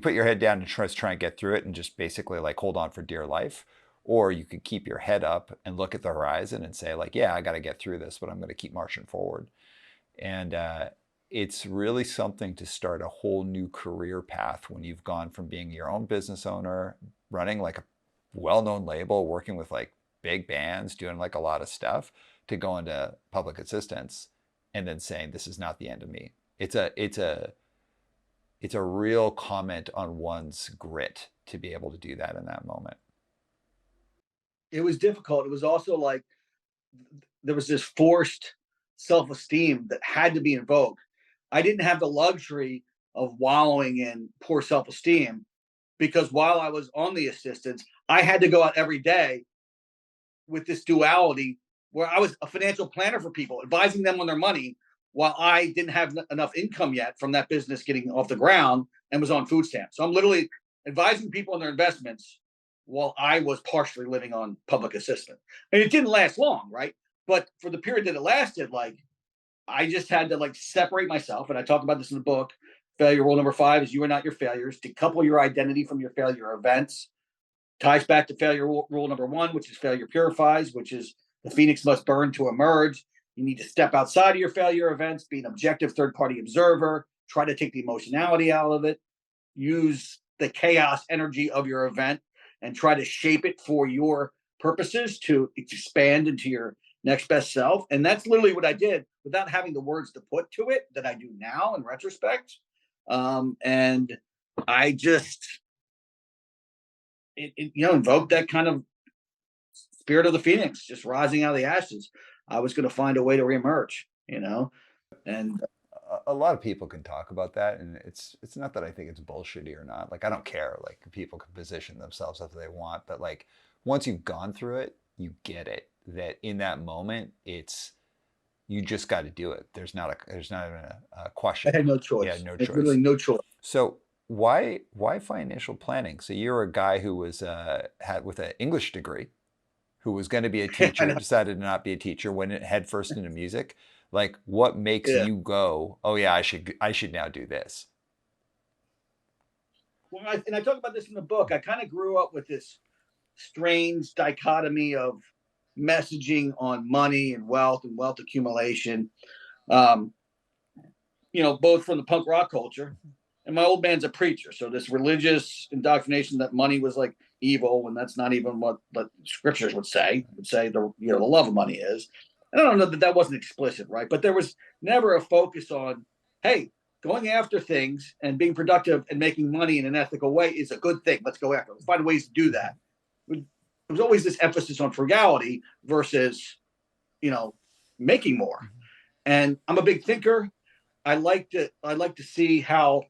put your head down and try and get through it and just basically like hold on for dear life. Or you could keep your head up and look at the horizon and say like, yeah, I got to get through this, but I'm going to keep marching forward. And it's really something to start a whole new career path when you've gone from being your own business owner, running like a well-known label, working with like big bands, doing like a lot of stuff, to go into public assistance and then saying, this is not the end of me. It's a real comment on one's grit to be able to do that in that moment. It was difficult. It was also like there was this forced self-esteem that had to be invoked. I didn't have the luxury of wallowing in poor self-esteem because while I was on the assistance, I had to go out every day with this duality where I was a financial planner for people, advising them on their money while I didn't have enough income yet from that business getting off the ground and was on food stamps. So I'm literally advising people on their investments while I was partially living on public assistance. And it didn't last long, right? But for the period that it lasted, like I just had to like separate myself. And I talk about this in the book. Failure rule number 5 is you are not your failures. Decouple your identity from your failure events. ties back to failure rule number 1, which is failure purifies, which is the phoenix must burn to emerge. You need to step outside of your failure events, be an objective third-party observer, try to take the emotionality out of it, use the chaos energy of your event and try to shape it for your purposes to expand into your next best self. And that's literally what I did without having the words to put to it that I do now in retrospect. And I just, invoked that kind of spirit of the phoenix, just rising out of the ashes. I was going to find a way to reemerge, and a lot of people can talk about that, and it's not that I think it's bullshitty or not. Like, I don't care. Like, people can position themselves as they want, but like, once you've gone through it, you get it. That in that moment, you just got to do it. There's not even a question. I had no choice. Yeah, no There's choice. literally no choice. So why financial planning? So you're a guy who was had with an English degree, who was going to be a teacher, decided to not be a teacher, went head first into music. Like, what makes you go, oh yeah, I should now do this? Well, I talk about this in the book. I kind of grew up with this strange dichotomy of messaging on money and wealth accumulation, both from the punk rock culture, and my old man's a preacher. So this religious indoctrination that money was like evil, when that's not even what scriptures would say. It would say the love of money is. And I don't know that wasn't explicit, right? But there was never a focus on, hey, going after things and being productive and making money in an ethical way is a good thing. Let's go after it. Let's find ways to do that. There was always this emphasis on frugality versus, making more. And I'm a big thinker. I like to see how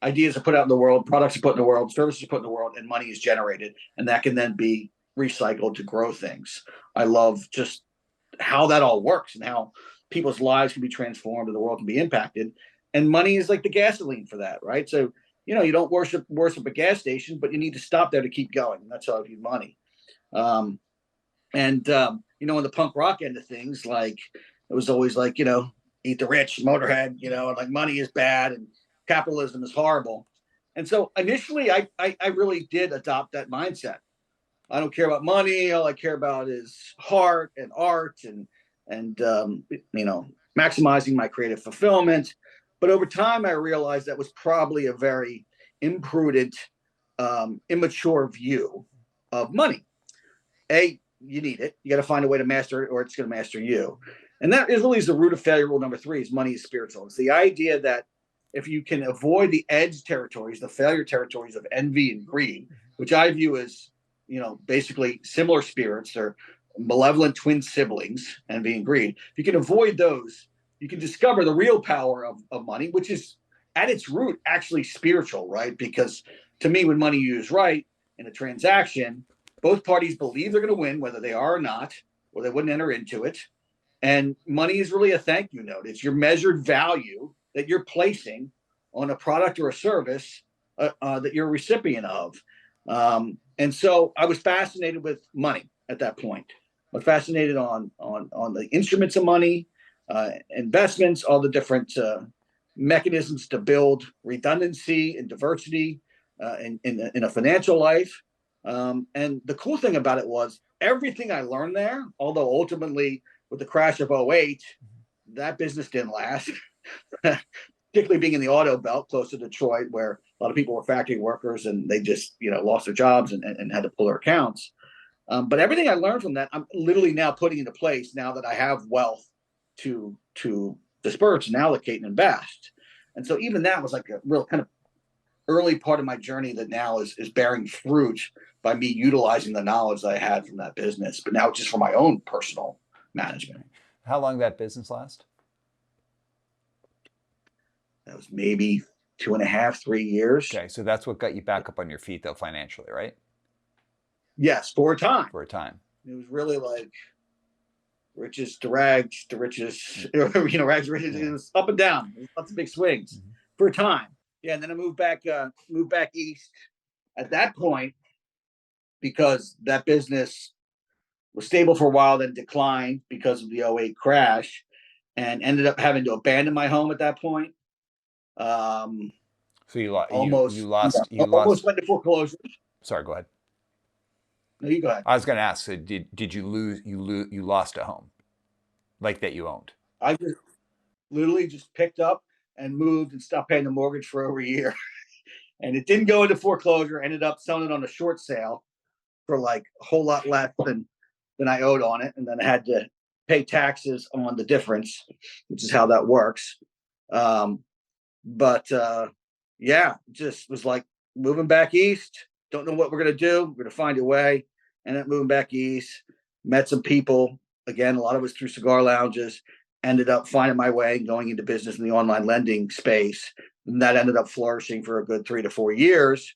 ideas are put out in the world, products are put in the world, services are put in the world, and money is generated, and that can then be recycled to grow things. I love just how that all works and how people's lives can be transformed and the world can be impacted. And money is like the gasoline for that, right? So, you don't worship a gas station, but you need to stop there to keep going. And that's how I view money. In the punk rock end of things, like, it was always like, eat the rich, Motorhead, and like money is bad and capitalism is horrible. And so initially I really did adopt that mindset. I don't care about money. All I care about is heart and art and maximizing my creative fulfillment. But over time, I realized that was probably a very imprudent, immature view of money. You need it. You got to find a way to master it, or it's going to master you. And that is really the root of failure rule number 3: is money is spiritual. It's the idea that if you can avoid the edge territories, the failure territories of envy and greed, which I view as, basically similar spirits or malevolent twin siblings, envy and greed. If you can avoid those, you can discover the real power of money, which is at its root actually spiritual, right? Because to me, when money used right in a transaction, both parties believe they're going to win, whether they are or not, or they wouldn't enter into it. And money is really a thank you note. It's your measured value that you're placing on a product or a service that you're a recipient of. And so I was fascinated with money at that point. I was fascinated on the instruments of money, investments, all the different mechanisms to build redundancy and diversity in a financial life. And the cool thing about it was everything I learned there, although ultimately with the crash of 2008, that business didn't last, particularly being in the auto belt close to Detroit, where a lot of people were factory workers and they just, lost their jobs and had to pull their accounts. But everything I learned from that, I'm literally now putting into place now that I have wealth to disperse and allocate and invest. And so even that was like a real kind of early part of my journey that now is bearing fruit by me utilizing the knowledge that I had from that business, but now just for my own personal management. How long did that business last? That was maybe 2.5, 3 years. Okay, so that's what got you back up on your feet, though, financially, right? Yes, for a time. For a time. It was really like riches to rags to riches, rags to riches. It was up and down. There was lots of big swings for a time. Yeah, and then I moved back east at that point because that business was stable for a while, then declined because of the 2008 crash, and ended up having to abandon my home at that point. So you lost, Almost, you almost lost. went to foreclosure. Sorry, go ahead. No, you go ahead. I was going to ask, so did you you lost a home like that you owned? I just literally just picked up and moved and stopped paying the mortgage for over a year. And it didn't go into foreclosure. Ended up selling it on a short sale for like a whole lot less than I owed on it, and then I had to pay taxes on the difference, which is how that works. But yeah, just was like moving back east. Don't know what we're gonna do. We're gonna find a way. Ended up moving back east. Met some people. Again, a lot of us through cigar lounges. Ended up finding my way and going into business in the online lending space. And that ended up flourishing for a good 3 to 4 years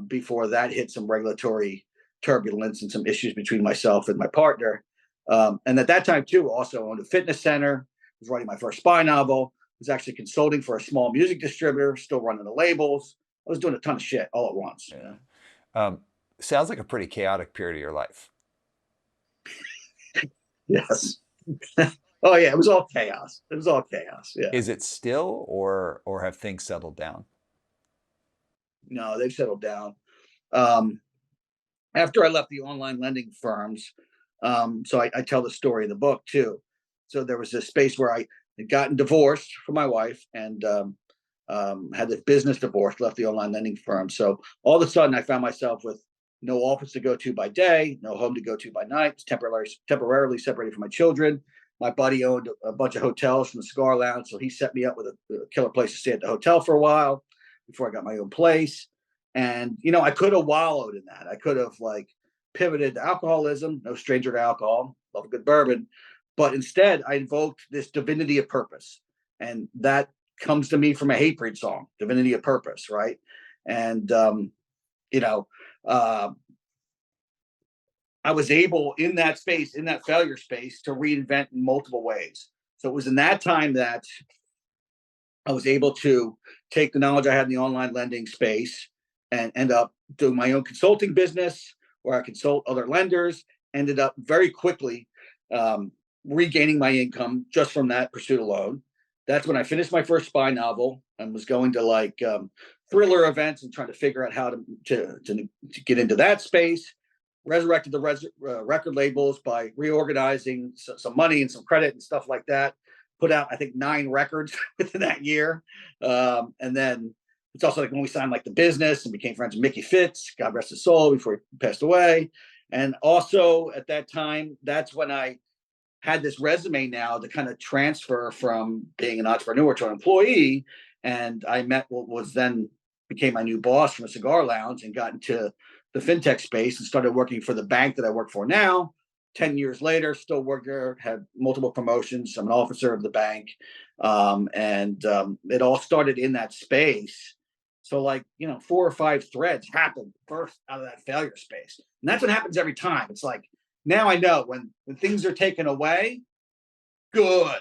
before that hit some regulatory turbulence and some issues between myself and my partner. And at that time, too, also owned a fitness center, was writing my first spy novel, was actually consulting for a small music distributor, still running the labels. I was doing a ton of shit all at once. Yeah. Sounds like a pretty chaotic period of your life. Yes. Oh, yeah. It was all chaos. It was all chaos. Yeah. Is it still, or have things settled down? No, they've settled down. After I left the online lending firms, so I tell the story in the book too. So there was this space where I had gotten divorced from my wife and had the business divorce, left the online lending firm. So all of a sudden, I found myself with no office to go to by day, no home to go to by night, temporarily separated from my children. My buddy owned a bunch of hotels from the cigar lounge, so he set me up with a killer place to stay at the hotel for a while before I got my own place. And I could have wallowed in that. I could have like pivoted to alcoholism, no stranger to alcohol, love a good bourbon. But instead, I invoked this divinity of purpose. And that comes to me from a Hatebreed song, Divinity of Purpose, right? And, I was able in that space, in that failure space, to reinvent in multiple ways. So it was in that time that I was able to take the knowledge I had in the online lending space and end up doing my own consulting business where I consult other lenders, ended up very quickly regaining my income just from that pursuit alone. That's when I finished my first spy novel and was going to like thriller events and trying to figure out how to get into that space. Resurrected the record labels by reorganizing some money and some credit and stuff like that. Put out, I think, 9 records within that year. And then it's also like when we signed like The Business and became friends with Mickey Fitz, God rest his soul, before he passed away. And also at that time, that's when I had this resume now to kind of transfer from being an entrepreneur to an employee. And I met what was then became my new boss from a cigar lounge and got into the fintech space and started working for the bank that I work for now. 10 years later, still work there, had multiple promotions. I'm an officer of the bank. It all started in that space. So 4 or 5 threads happened first out of that failure space. And that's what happens every time. It's like, now I know when things are taken away, good.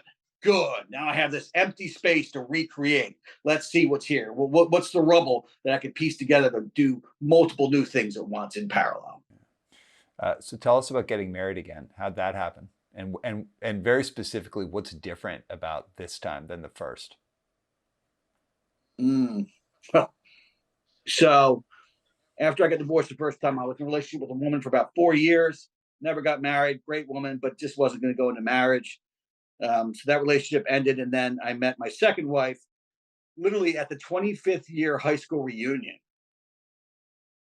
Now I have this empty space to recreate. Let's see what's here. What's the rubble that I can piece together to do multiple new things at once in parallel? So tell us about getting married again. How'd that happen? And very specifically, what's different about this time than the first? So after I got divorced the first time, I was in a relationship with a woman for about 4 years. Never got married. Great woman, but just wasn't going to go into marriage. So that relationship ended, and then I met my second wife literally at the 25th year high school reunion.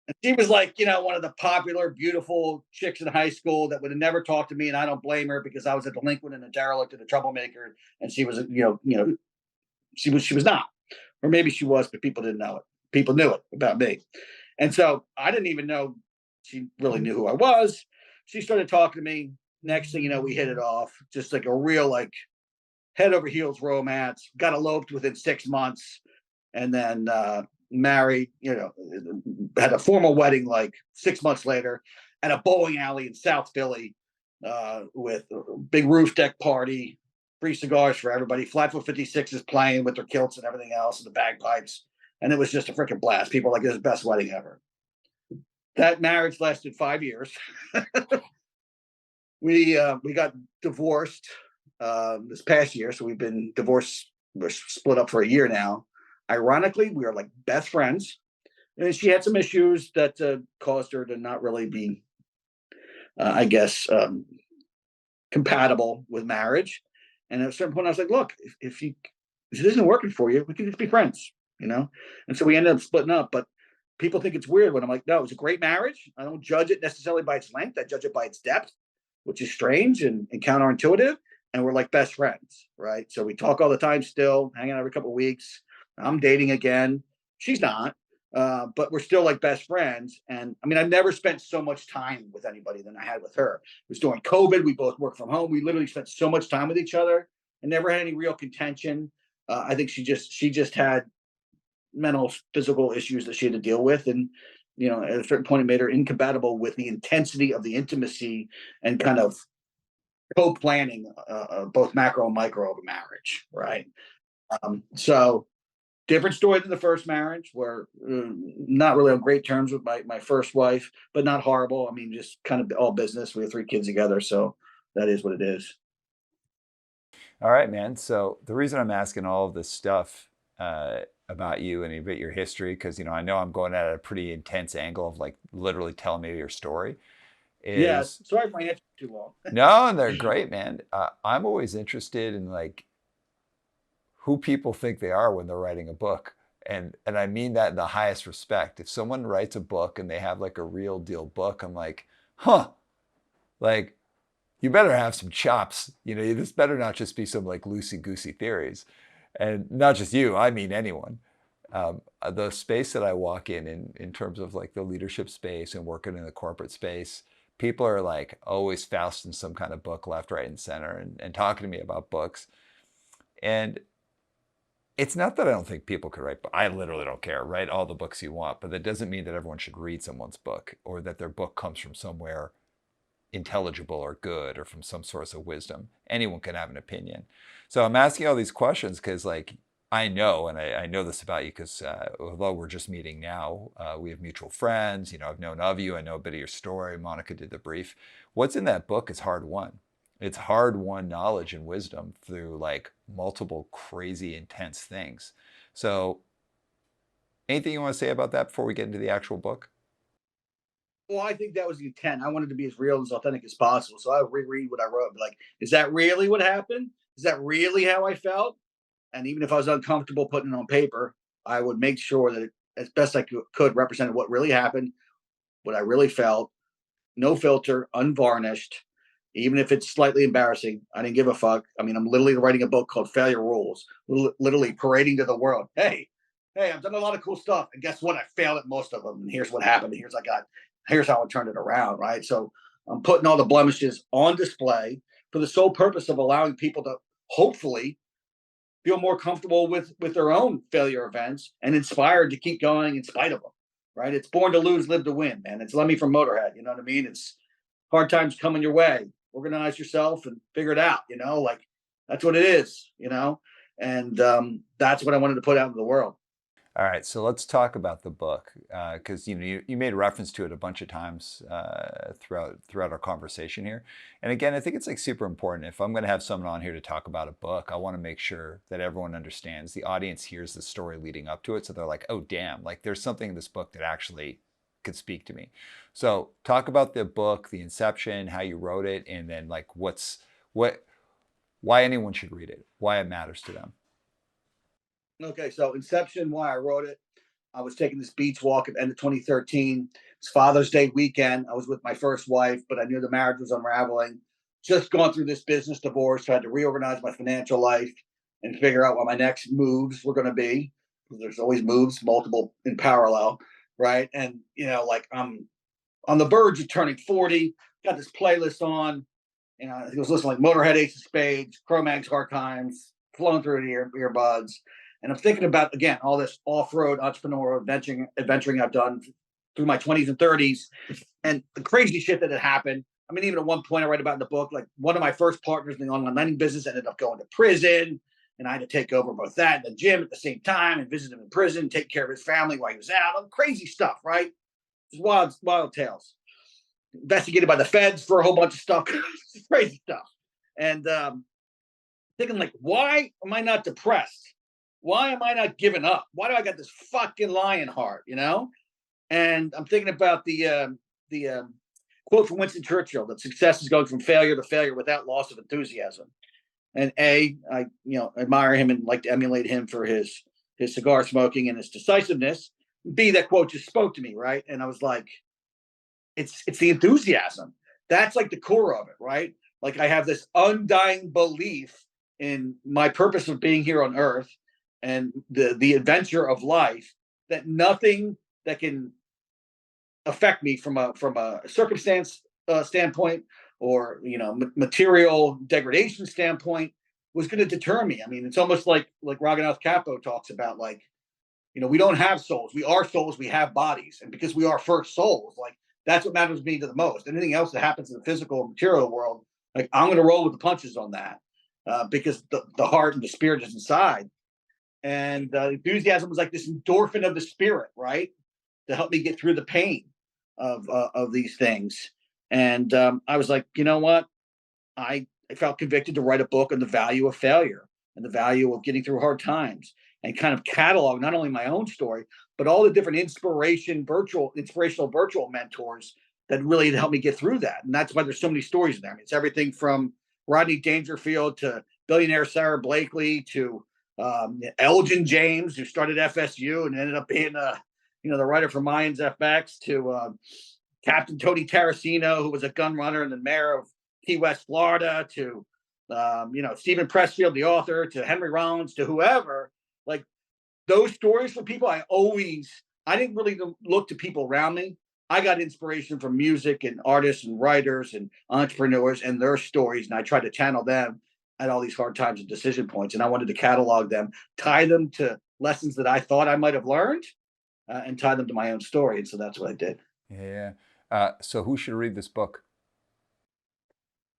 And she was like, one of the popular, beautiful chicks in high school that would have never talked to me, and I don't blame her because I was a delinquent and a derelict and a troublemaker, and she was, she was not, or maybe she was, but people didn't know it. People knew it about me, and so I didn't even know she really knew who I was. She started talking to me. Next thing you know, we hit it off, just like a real head over heels romance. Got eloped within 6 months, and then married. Had a formal wedding 6 months later at a bowling alley in South Philly with a big roof deck party, free cigars for everybody. Flatfoot 56 is playing with their kilts and everything else, and the bagpipes, and it was just a freaking blast. People were like, "This is the best wedding ever." That marriage lasted 5 years. We got divorced this past year, so we've been divorced. We're split up for a year now. Ironically, we are like best friends. And she had some issues that caused her to not really be, I guess, compatible with marriage. And at a certain point, I was like, look, if it isn't working for you, we can just be friends, you know? And so we ended up splitting up. But people think it's weird when I'm like, no, it was a great marriage. I don't judge it necessarily by its length. I judge it by its depth, which is strange and counterintuitive. And we're like best friends, right? So we talk all the time still, hang out every couple of weeks. I'm dating again. She's not. But we're still like best friends. And I mean, I've never spent so much time with anybody than I had with her. It was during COVID. We both worked from home. We literally spent so much time with each other and never had any real contention. I think she just had mental, physical issues that she had to deal with. And, you know, at a certain point, it made her incompatible with the intensity of the intimacy and kind of co-planning both macro and micro of a marriage. Right. So different story than the first marriage, where not really on great terms with my first wife, but not horrible. I mean, just kind of all business. We have 3 kids together, so that is what it is. All right, man. So the reason I'm asking all of this stuff about you and a bit your history, because I know I'm going at a pretty intense angle of like literally telling me your story, Yeah, is sorry if my answer too long. no, they're great, man. I'm always interested in like who people think they are when they're writing a book. And I mean that in the highest respect. If someone writes a book and they have like a real deal book, I'm like, huh, like you better have some chops. This better not just be some like loosey goosey theories. And not just you, I mean anyone. The space that I walk in terms of like the leadership space and working in the corporate space, people are like always fausting some kind of book left, right, and center and talking to me about books. And it's not that I don't think people could write, but I literally don't care. Write all the books you want, but that doesn't mean that everyone should read someone's book or that their book comes from somewhere intelligible or good or from some source of wisdom. Anyone can have an opinion. So I'm asking all these questions because, like, I know, and I know this about you because although we're just meeting now, we have mutual friends. I've known of you. I know a bit of your story. Monica did the brief. What's in that book is hard won. It's hard won knowledge and wisdom through like multiple crazy intense things. So anything you want to say about that before we get into the actual book? Well, I think that was the intent. I wanted to be as real and as authentic as possible. So I would reread what I wrote, be like, is that really what happened? Is that really how I felt? And even if I was uncomfortable putting it on paper, I would make sure that it, as best I could represent what really happened, what I really felt, no filter, unvarnished. Even if it's slightly embarrassing, I didn't give a fuck. I mean, I'm literally writing a book called Failure Rules, literally parading to the world. Hey, I've done a lot of cool stuff, and guess what? I failed at most of them, and here's what happened. Here's how I turned it around. Right. So I'm putting all the blemishes on display for the sole purpose of allowing people to hopefully feel more comfortable with their own failure events and inspired to keep going in spite of them. Right. It's born to lose, live to win, man. It's Lemmy from Motorhead. You know what I mean? It's hard times coming your way. Organize yourself and figure it out. Like that's what it is. And that's what I wanted to put out into the world. All right, so let's talk about the book because you made reference to it a bunch of times throughout our conversation here. And again, I think it's like super important. If I'm going to have someone on here to talk about a book, I want to make sure that everyone understands. The audience hears the story leading up to it, so they're like, "Oh, damn! Like there's something in this book that actually could speak to me." So talk about the book, the inception, how you wrote it, and then like why anyone should read it, why it matters to them. Okay, so Inception, why I wrote it. I was taking this beach walk at the end of 2013. It's Father's Day weekend. I was with my first wife, but I knew the marriage was unraveling. Just gone through this business divorce, so I had to reorganize my financial life and figure out what my next moves were going to be. There's always moves, multiple in parallel, right? And like I'm on the verge of turning 40. Got this playlist on. I was listening like Motorhead, Ace of Spades, Cro-Mags, Hard Times, flowing through the earbuds. And I'm thinking about, again, all this off-road entrepreneurial adventuring I've done through my 20s and 30s and the crazy shit that had happened. I mean, even at one point I write about in the book, like one of my first partners in the online lending business ended up going to prison. And I had to take over both that and the gym at the same time and visit him in prison, take care of his family while he was out. Crazy stuff, right? It's wild tales. Investigated by the feds for a whole bunch of stuff. Crazy stuff. And thinking like, why am I not depressed? why am I not giving up? Why do I got this fucking lion heart, And I'm thinking about the quote from Winston Churchill that success is going from failure to failure without loss of enthusiasm. And I admire him and like to emulate him for his cigar smoking and his decisiveness. B, that quote just spoke to me, right? And I was like, it's the enthusiasm. That's like the core of it, right? Like I have this undying belief in my purpose of being here on Earth and the adventure of life, that nothing that can affect me from a circumstance standpoint or material degradation standpoint was going to deter me. I mean, it's almost like Raghunath Capo talks about, like, we don't have souls. We are souls. We have bodies, and because we are first souls, like that's what matters to me the most. Anything else that happens in the physical and material world, like I'm going to roll with the punches on that, because the heart and the spirit is inside. And enthusiasm was like this endorphin of the spirit, right, to help me get through the pain of these things. And I was like, you know what? I felt convicted to write a book on the value of failure and the value of getting through hard times, and kind of catalog not only my own story, but all the different inspirational virtual mentors that really helped me get through that. And that's why there's so many stories in there. I mean, it's everything from Rodney Dangerfield to billionaire Sarah Blakely to Elgin James, who started FSU and ended up being the writer for Mayans FX, to Captain Tony Terracino, who was a gun runner and the mayor of Key West, Florida, to Stephen Pressfield, the author, to Henry Rollins, to whoever. Like those stories for people, I didn't really look to people around me. I got inspiration from music and artists and writers and entrepreneurs and their stories, and I tried to channel them at all these hard times and decision points. And I wanted to catalog them, tie them to lessons that I thought I might have learned, and tie them to my own story. And so that's what I did. Yeah. So who should read this book?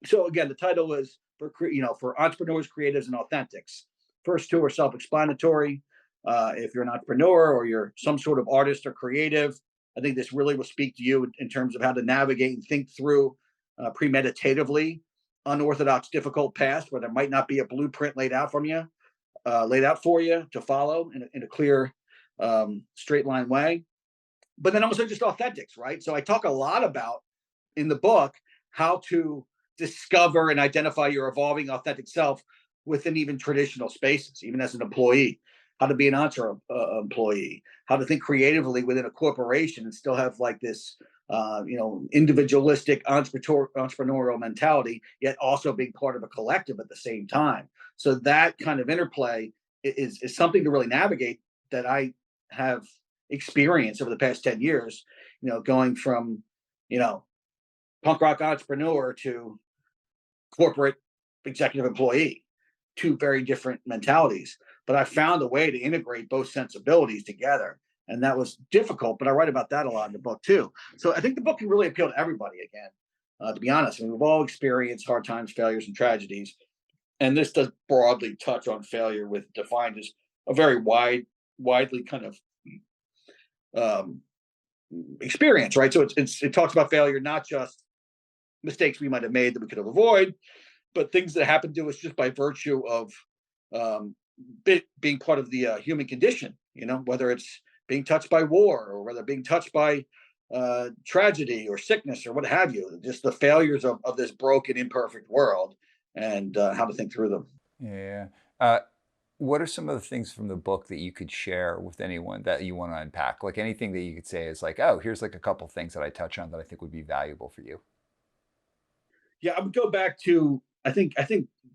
So again, the title is for entrepreneurs, creatives, and authentics. First two are self-explanatory. If you're an entrepreneur or you're some sort of artist or creative, I think this really will speak to you in terms of how to navigate and think through premeditatively unorthodox, difficult paths where there might not be a blueprint laid out for you to follow in a clear, straight line way. But then also just authentics, right? So I talk a lot about in the book how to discover and identify your evolving authentic self within even traditional spaces, even as an employee, how to be an employee, how to think creatively within a corporation and still have like this, individualistic entrepreneurial mentality, yet also being part of a collective at the same time. So that kind of interplay is something to really navigate that I have experienced over the past 10 years, going from, punk rock entrepreneur to corporate executive employee, two very different mentalities. But I found a way to integrate both sensibilities together. And that was difficult, but I write about that a lot in the book too. So I think the book can really appeal to everybody again, to be honest. I mean, we've all experienced hard times, failures, and tragedies. And this does broadly touch on failure, with defined as a very widely kind of experience, right? So it talks about failure, not just mistakes we might have made that we could have avoided, but things that happen to us just by virtue of being part of the human condition, whether it's being touched by war or whether being touched by tragedy or sickness or what have you, just the failures of this broken, imperfect world, and how to think through them. Yeah. What are some of the things from the book that you could share with anyone that you want to unpack? Like anything that you could say is like, oh, here's like a couple things that I touch on that I think would be valuable for you. Yeah, I would go back to I think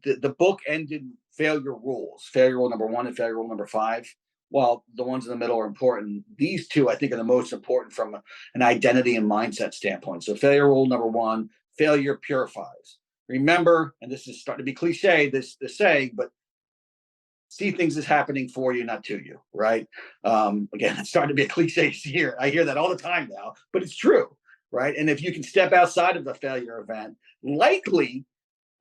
the book ended failure rules, failure rule number 1 and failure rule number 5. While the ones in the middle are important, these two I think are the most important from an identity and mindset standpoint. So failure rule number 1: failure purifies. Remember, and this is starting to be cliche, this saying, but see things as happening for you, not to you, right? Again, it's starting to be a cliche here. I hear that all the time now, but it's true, right? And if you can step outside of the failure event, likely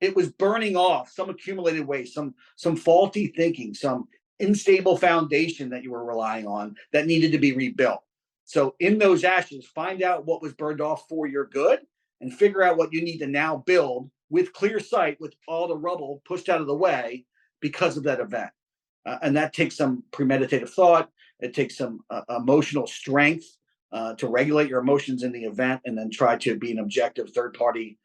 it was burning off some accumulated waste, some faulty thinking, some unstable foundation that you were relying on that needed to be rebuilt. So in those ashes, find out what was burned off for your good and figure out what you need to now build with clear sight, with all the rubble pushed out of the way because of that event. And that takes some premeditative thought. It takes some emotional strength to regulate your emotions in the event, and then try to be an objective third party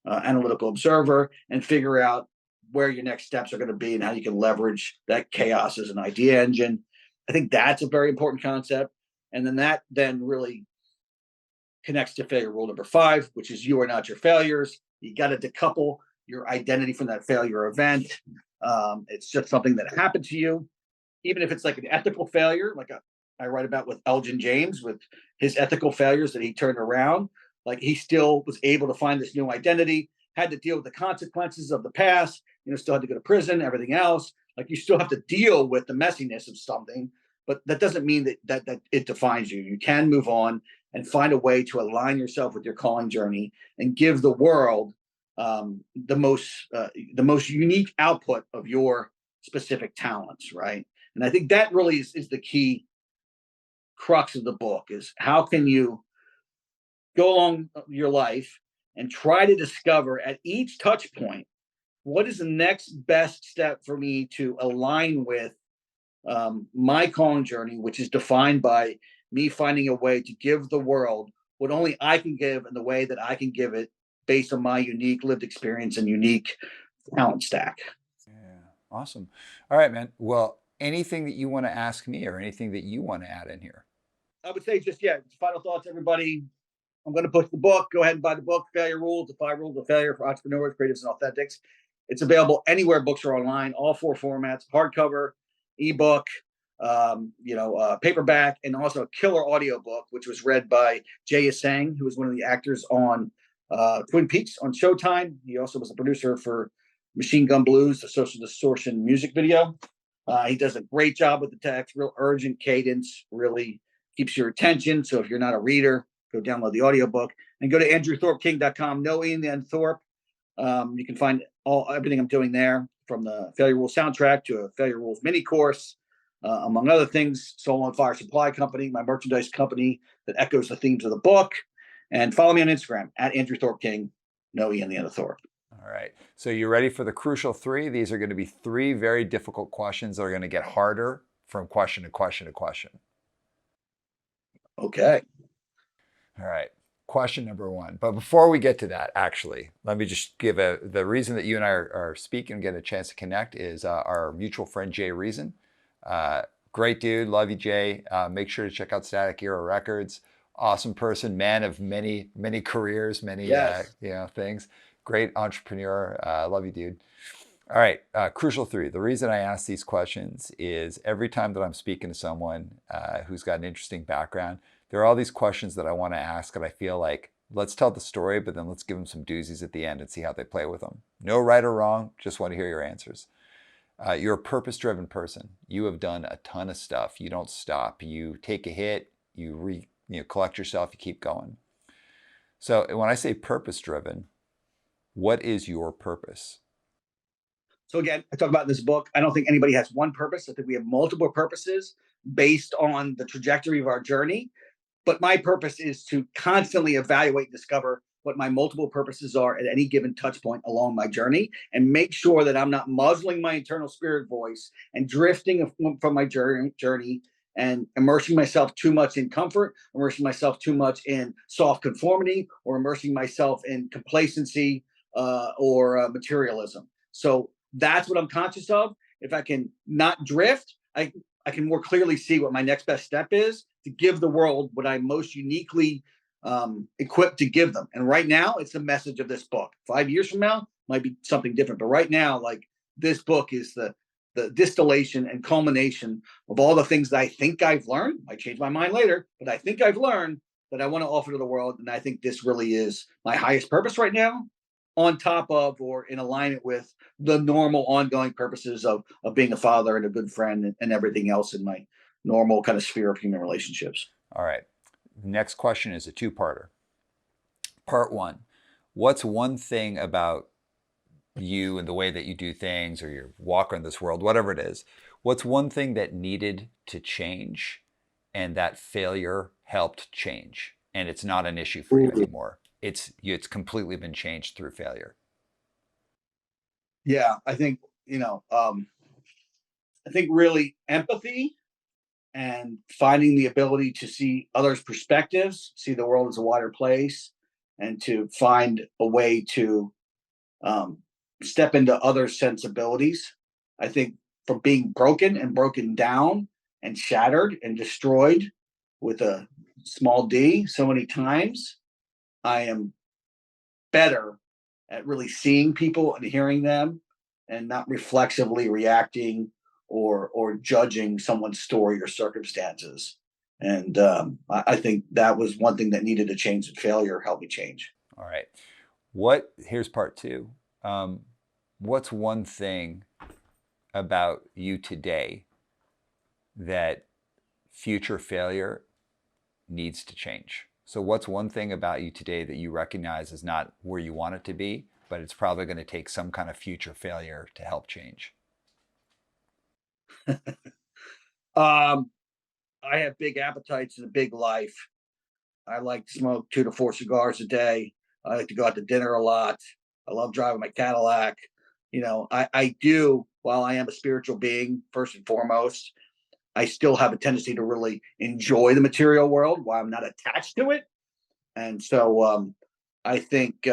analytical observer and figure out where your next steps are going to be and how you can leverage that chaos as an idea engine. I think that's a very important concept. And then that then really connects to failure rule number 5, which is you are not your failures. You got to decouple your identity from that failure event. It's just something that happened to you, even if it's like an ethical failure, like I write about with Elgin James, with his ethical failures that he turned around. Like he still was able to find this new identity, had to deal with the consequences of the past, still had to go to prison, everything else. Like you still have to deal with the messiness of something, but that doesn't mean that it defines you. You can move on and find a way to align yourself with your calling journey and give the world the most unique output of your specific talents, right? And I think that really is the key crux of the book, is how can you go along your life and try to discover at each touch point, what is the next best step for me to align with my calling journey, which is defined by me finding a way to give the world what only I can give in the way that I can give it based on my unique lived experience and unique talent stack. Yeah, awesome. All right, man. Well, anything that you want to ask me or anything that you want to add in here? I would say just, final thoughts, everybody. I'm going to push the book. Go ahead and buy the book, Failure Rules, the 5 Rules of Failure for Entrepreneurs, Creatives, and Authentics. It's available anywhere books are online, all 4 formats: hardcover, ebook, paperback, and also a killer audiobook, which was read by Jay Asang, who was one of the actors on Twin Peaks on Showtime. He also was a producer for Machine Gun Blues, the Social Distortion music video. He does a great job with the text, real urgent cadence, really keeps your attention. So if you're not a reader, go download the audiobook and go to andrewthorpking.com. No E in the end, Thorpe. You can find everything I'm doing there, from the Failure Rules soundtrack to a Failure Rules mini course, among other things. Soul on Fire Supply Company, my merchandise company that echoes the themes of the book. And follow me on Instagram at Andrew Thorp King. No E in the end of Thorpe. All right. So you ready for the crucial 3? These are going to be 3 very difficult questions that are going to get harder from question to question to question. Okay. All right. Question number 1. But before we get to that, actually, let me just give the reason that you and I are speaking and get a chance to connect is our mutual friend, Jay Reason. Great dude. Love you, Jay. Make sure to check out Static Era Records. Awesome person, man of many, many careers, many things. Great entrepreneur. Love you, dude. All right. Crucial 3. The reason I ask these questions is every time that I'm speaking to someone who's got an interesting background, there are all these questions that I want to ask, and I feel like, let's tell the story, but then let's give them some doozies at the end and see how they play with them. No right or wrong, just want to hear your answers. You're a purpose-driven person. You have done a ton of stuff. You don't stop. You take a hit, you collect yourself, you keep going. So when I say purpose-driven, what is your purpose? So again, I talk about in this book, I don't think anybody has one purpose. I think we have multiple purposes based on the trajectory of our journey. But my purpose is to constantly evaluate and discover what my multiple purposes are at any given touch point along my journey, and make sure that I'm not muzzling my internal spirit voice and drifting from my journey and immersing myself too much in comfort, immersing myself too much in soft conformity, or immersing myself in complacency or materialism. So that's what I'm conscious of. If I can not drift, I can more clearly see what my next best step is to give the world what I'm most uniquely equipped to give them. And right now, it's the message of this book. 5 years from now, might be something different. But right now, like, this book is the distillation and culmination of all the things that I think I've learned. Might change my mind later, but I think I've learned that I want to offer to the world. And I think this really is my highest purpose right now, on top of or in alignment with the normal ongoing purposes of being a father and a good friend and everything else in my normal kind of sphere of human relationships. All right. Next question is a 2-parter. Part 1, what's one thing about you and the way that you do things, or your walk in this world, whatever it is, what's one thing that needed to change and that failure helped change, and it's not an issue for you anymore? It's completely been changed through failure. Yeah, I think, I think really empathy and finding the ability to see others' perspectives, see the world as a wider place, and to find a way to um, step into other sensibilities. I think from being broken and broken down and shattered and destroyed with a small d so many times, I am better at really seeing people and hearing them and not reflexively reacting or judging someone's story or circumstances. And I think that was one thing that needed to change, and failure helped me change. All right. Here's part two. What's one thing about you today that future failure needs to change? So what's one thing about you today that you recognize is not where you want it to be, but it's probably going to take some kind of future failure to help change? um, I have big appetites and a big life. I like to smoke 2 to 4 cigars a day. I like to go out to dinner a lot. I love driving my Cadillac. I do, while I am a spiritual being, first and foremost, I still have a tendency to really enjoy the material world while I'm not attached to it. And so I think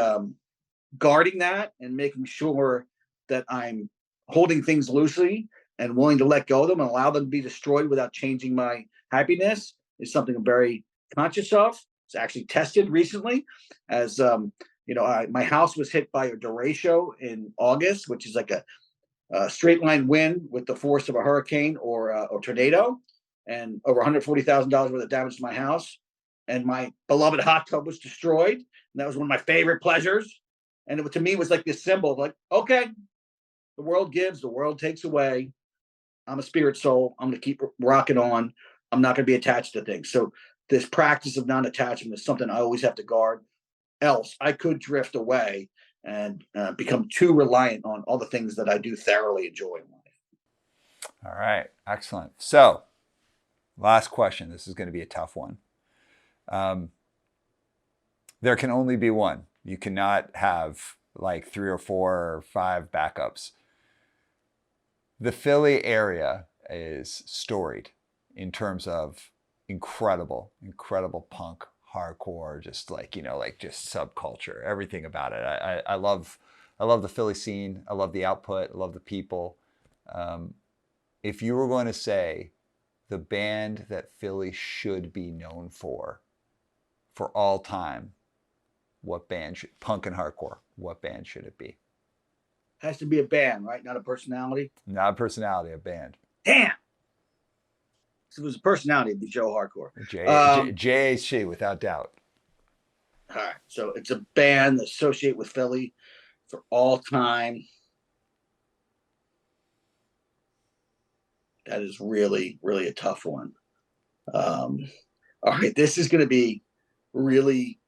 guarding that and making sure that I'm holding things loosely and willing to let go of them and allow them to be destroyed without changing my happiness is something I'm very conscious of. It's actually tested recently as my house was hit by a derecho in August, which is like a straight line wind with the force of a hurricane or tornado, and over $140,000 worth of damage to my house. And my beloved hot tub was destroyed. And that was one of my favorite pleasures. And to me, was like this symbol of like, okay, the world gives, the world takes away. I'm a spirit soul. I'm going to keep rocking on. I'm not going to be attached to things. So this practice of non-attachment is something I always have to guard. Else, I could drift away and become too reliant on all the things that I do thoroughly enjoy in life. All right, excellent. So, last question. This is going to be a tough one. There can only be one. You cannot have like 3 or 4 or 5 backups. The Philly area is storied in terms of incredible punk, hardcore, just just subculture, everything about it. I love the Philly scene. I love the output. I love the people. If you were going to say the band that Philly should be known for all time, what band punk and hardcore, what band should it be? Has to be a band, right? Not a personality. Not a personality, a band. Damn. If it was a personality, it'd be Joe Hardcore. JHC, without doubt. All right. So it's a band associated with Philly for all time. That is really, really a tough one. All right. This is going to be really,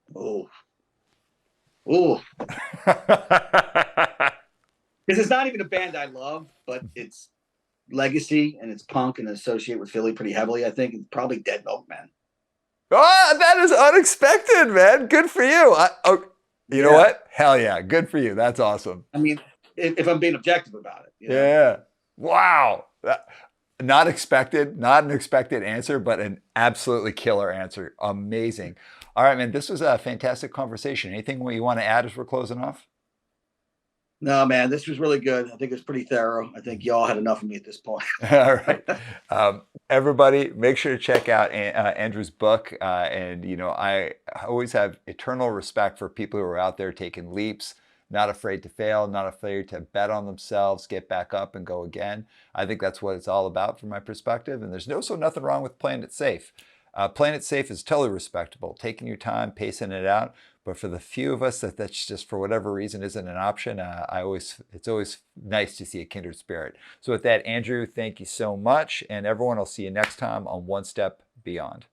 because it's not even a band I love, but it's legacy and it's punk and associated with Philly pretty heavily. I think it's probably Dead Milkmen. Oh, that is unexpected, man. Good for you. You know what? Hell yeah. Good for you. That's awesome. I mean, if I'm being objective about it. Yeah. Wow. Not an expected answer, but an absolutely killer answer. Amazing. All right, man. This was a fantastic conversation. Anything you want to add as we're closing off? No, man, this was really good. I think it was pretty thorough. I think y'all had enough of me at this point. All right. Everybody, make sure to check out Andrew's book. And, I always have eternal respect for people who are out there taking leaps, not afraid to fail, not afraid to bet on themselves, get back up and go again. I think that's what it's all about from my perspective. And there's nothing wrong with playing it safe. Playing it safe is totally respectable, taking your time, pacing it out. But for the few of us that's just for whatever reason isn't an option, it's always nice to see a kindred spirit. So with that, Andrew, thank you so much. And everyone, I'll see you next time on One Step Beyond.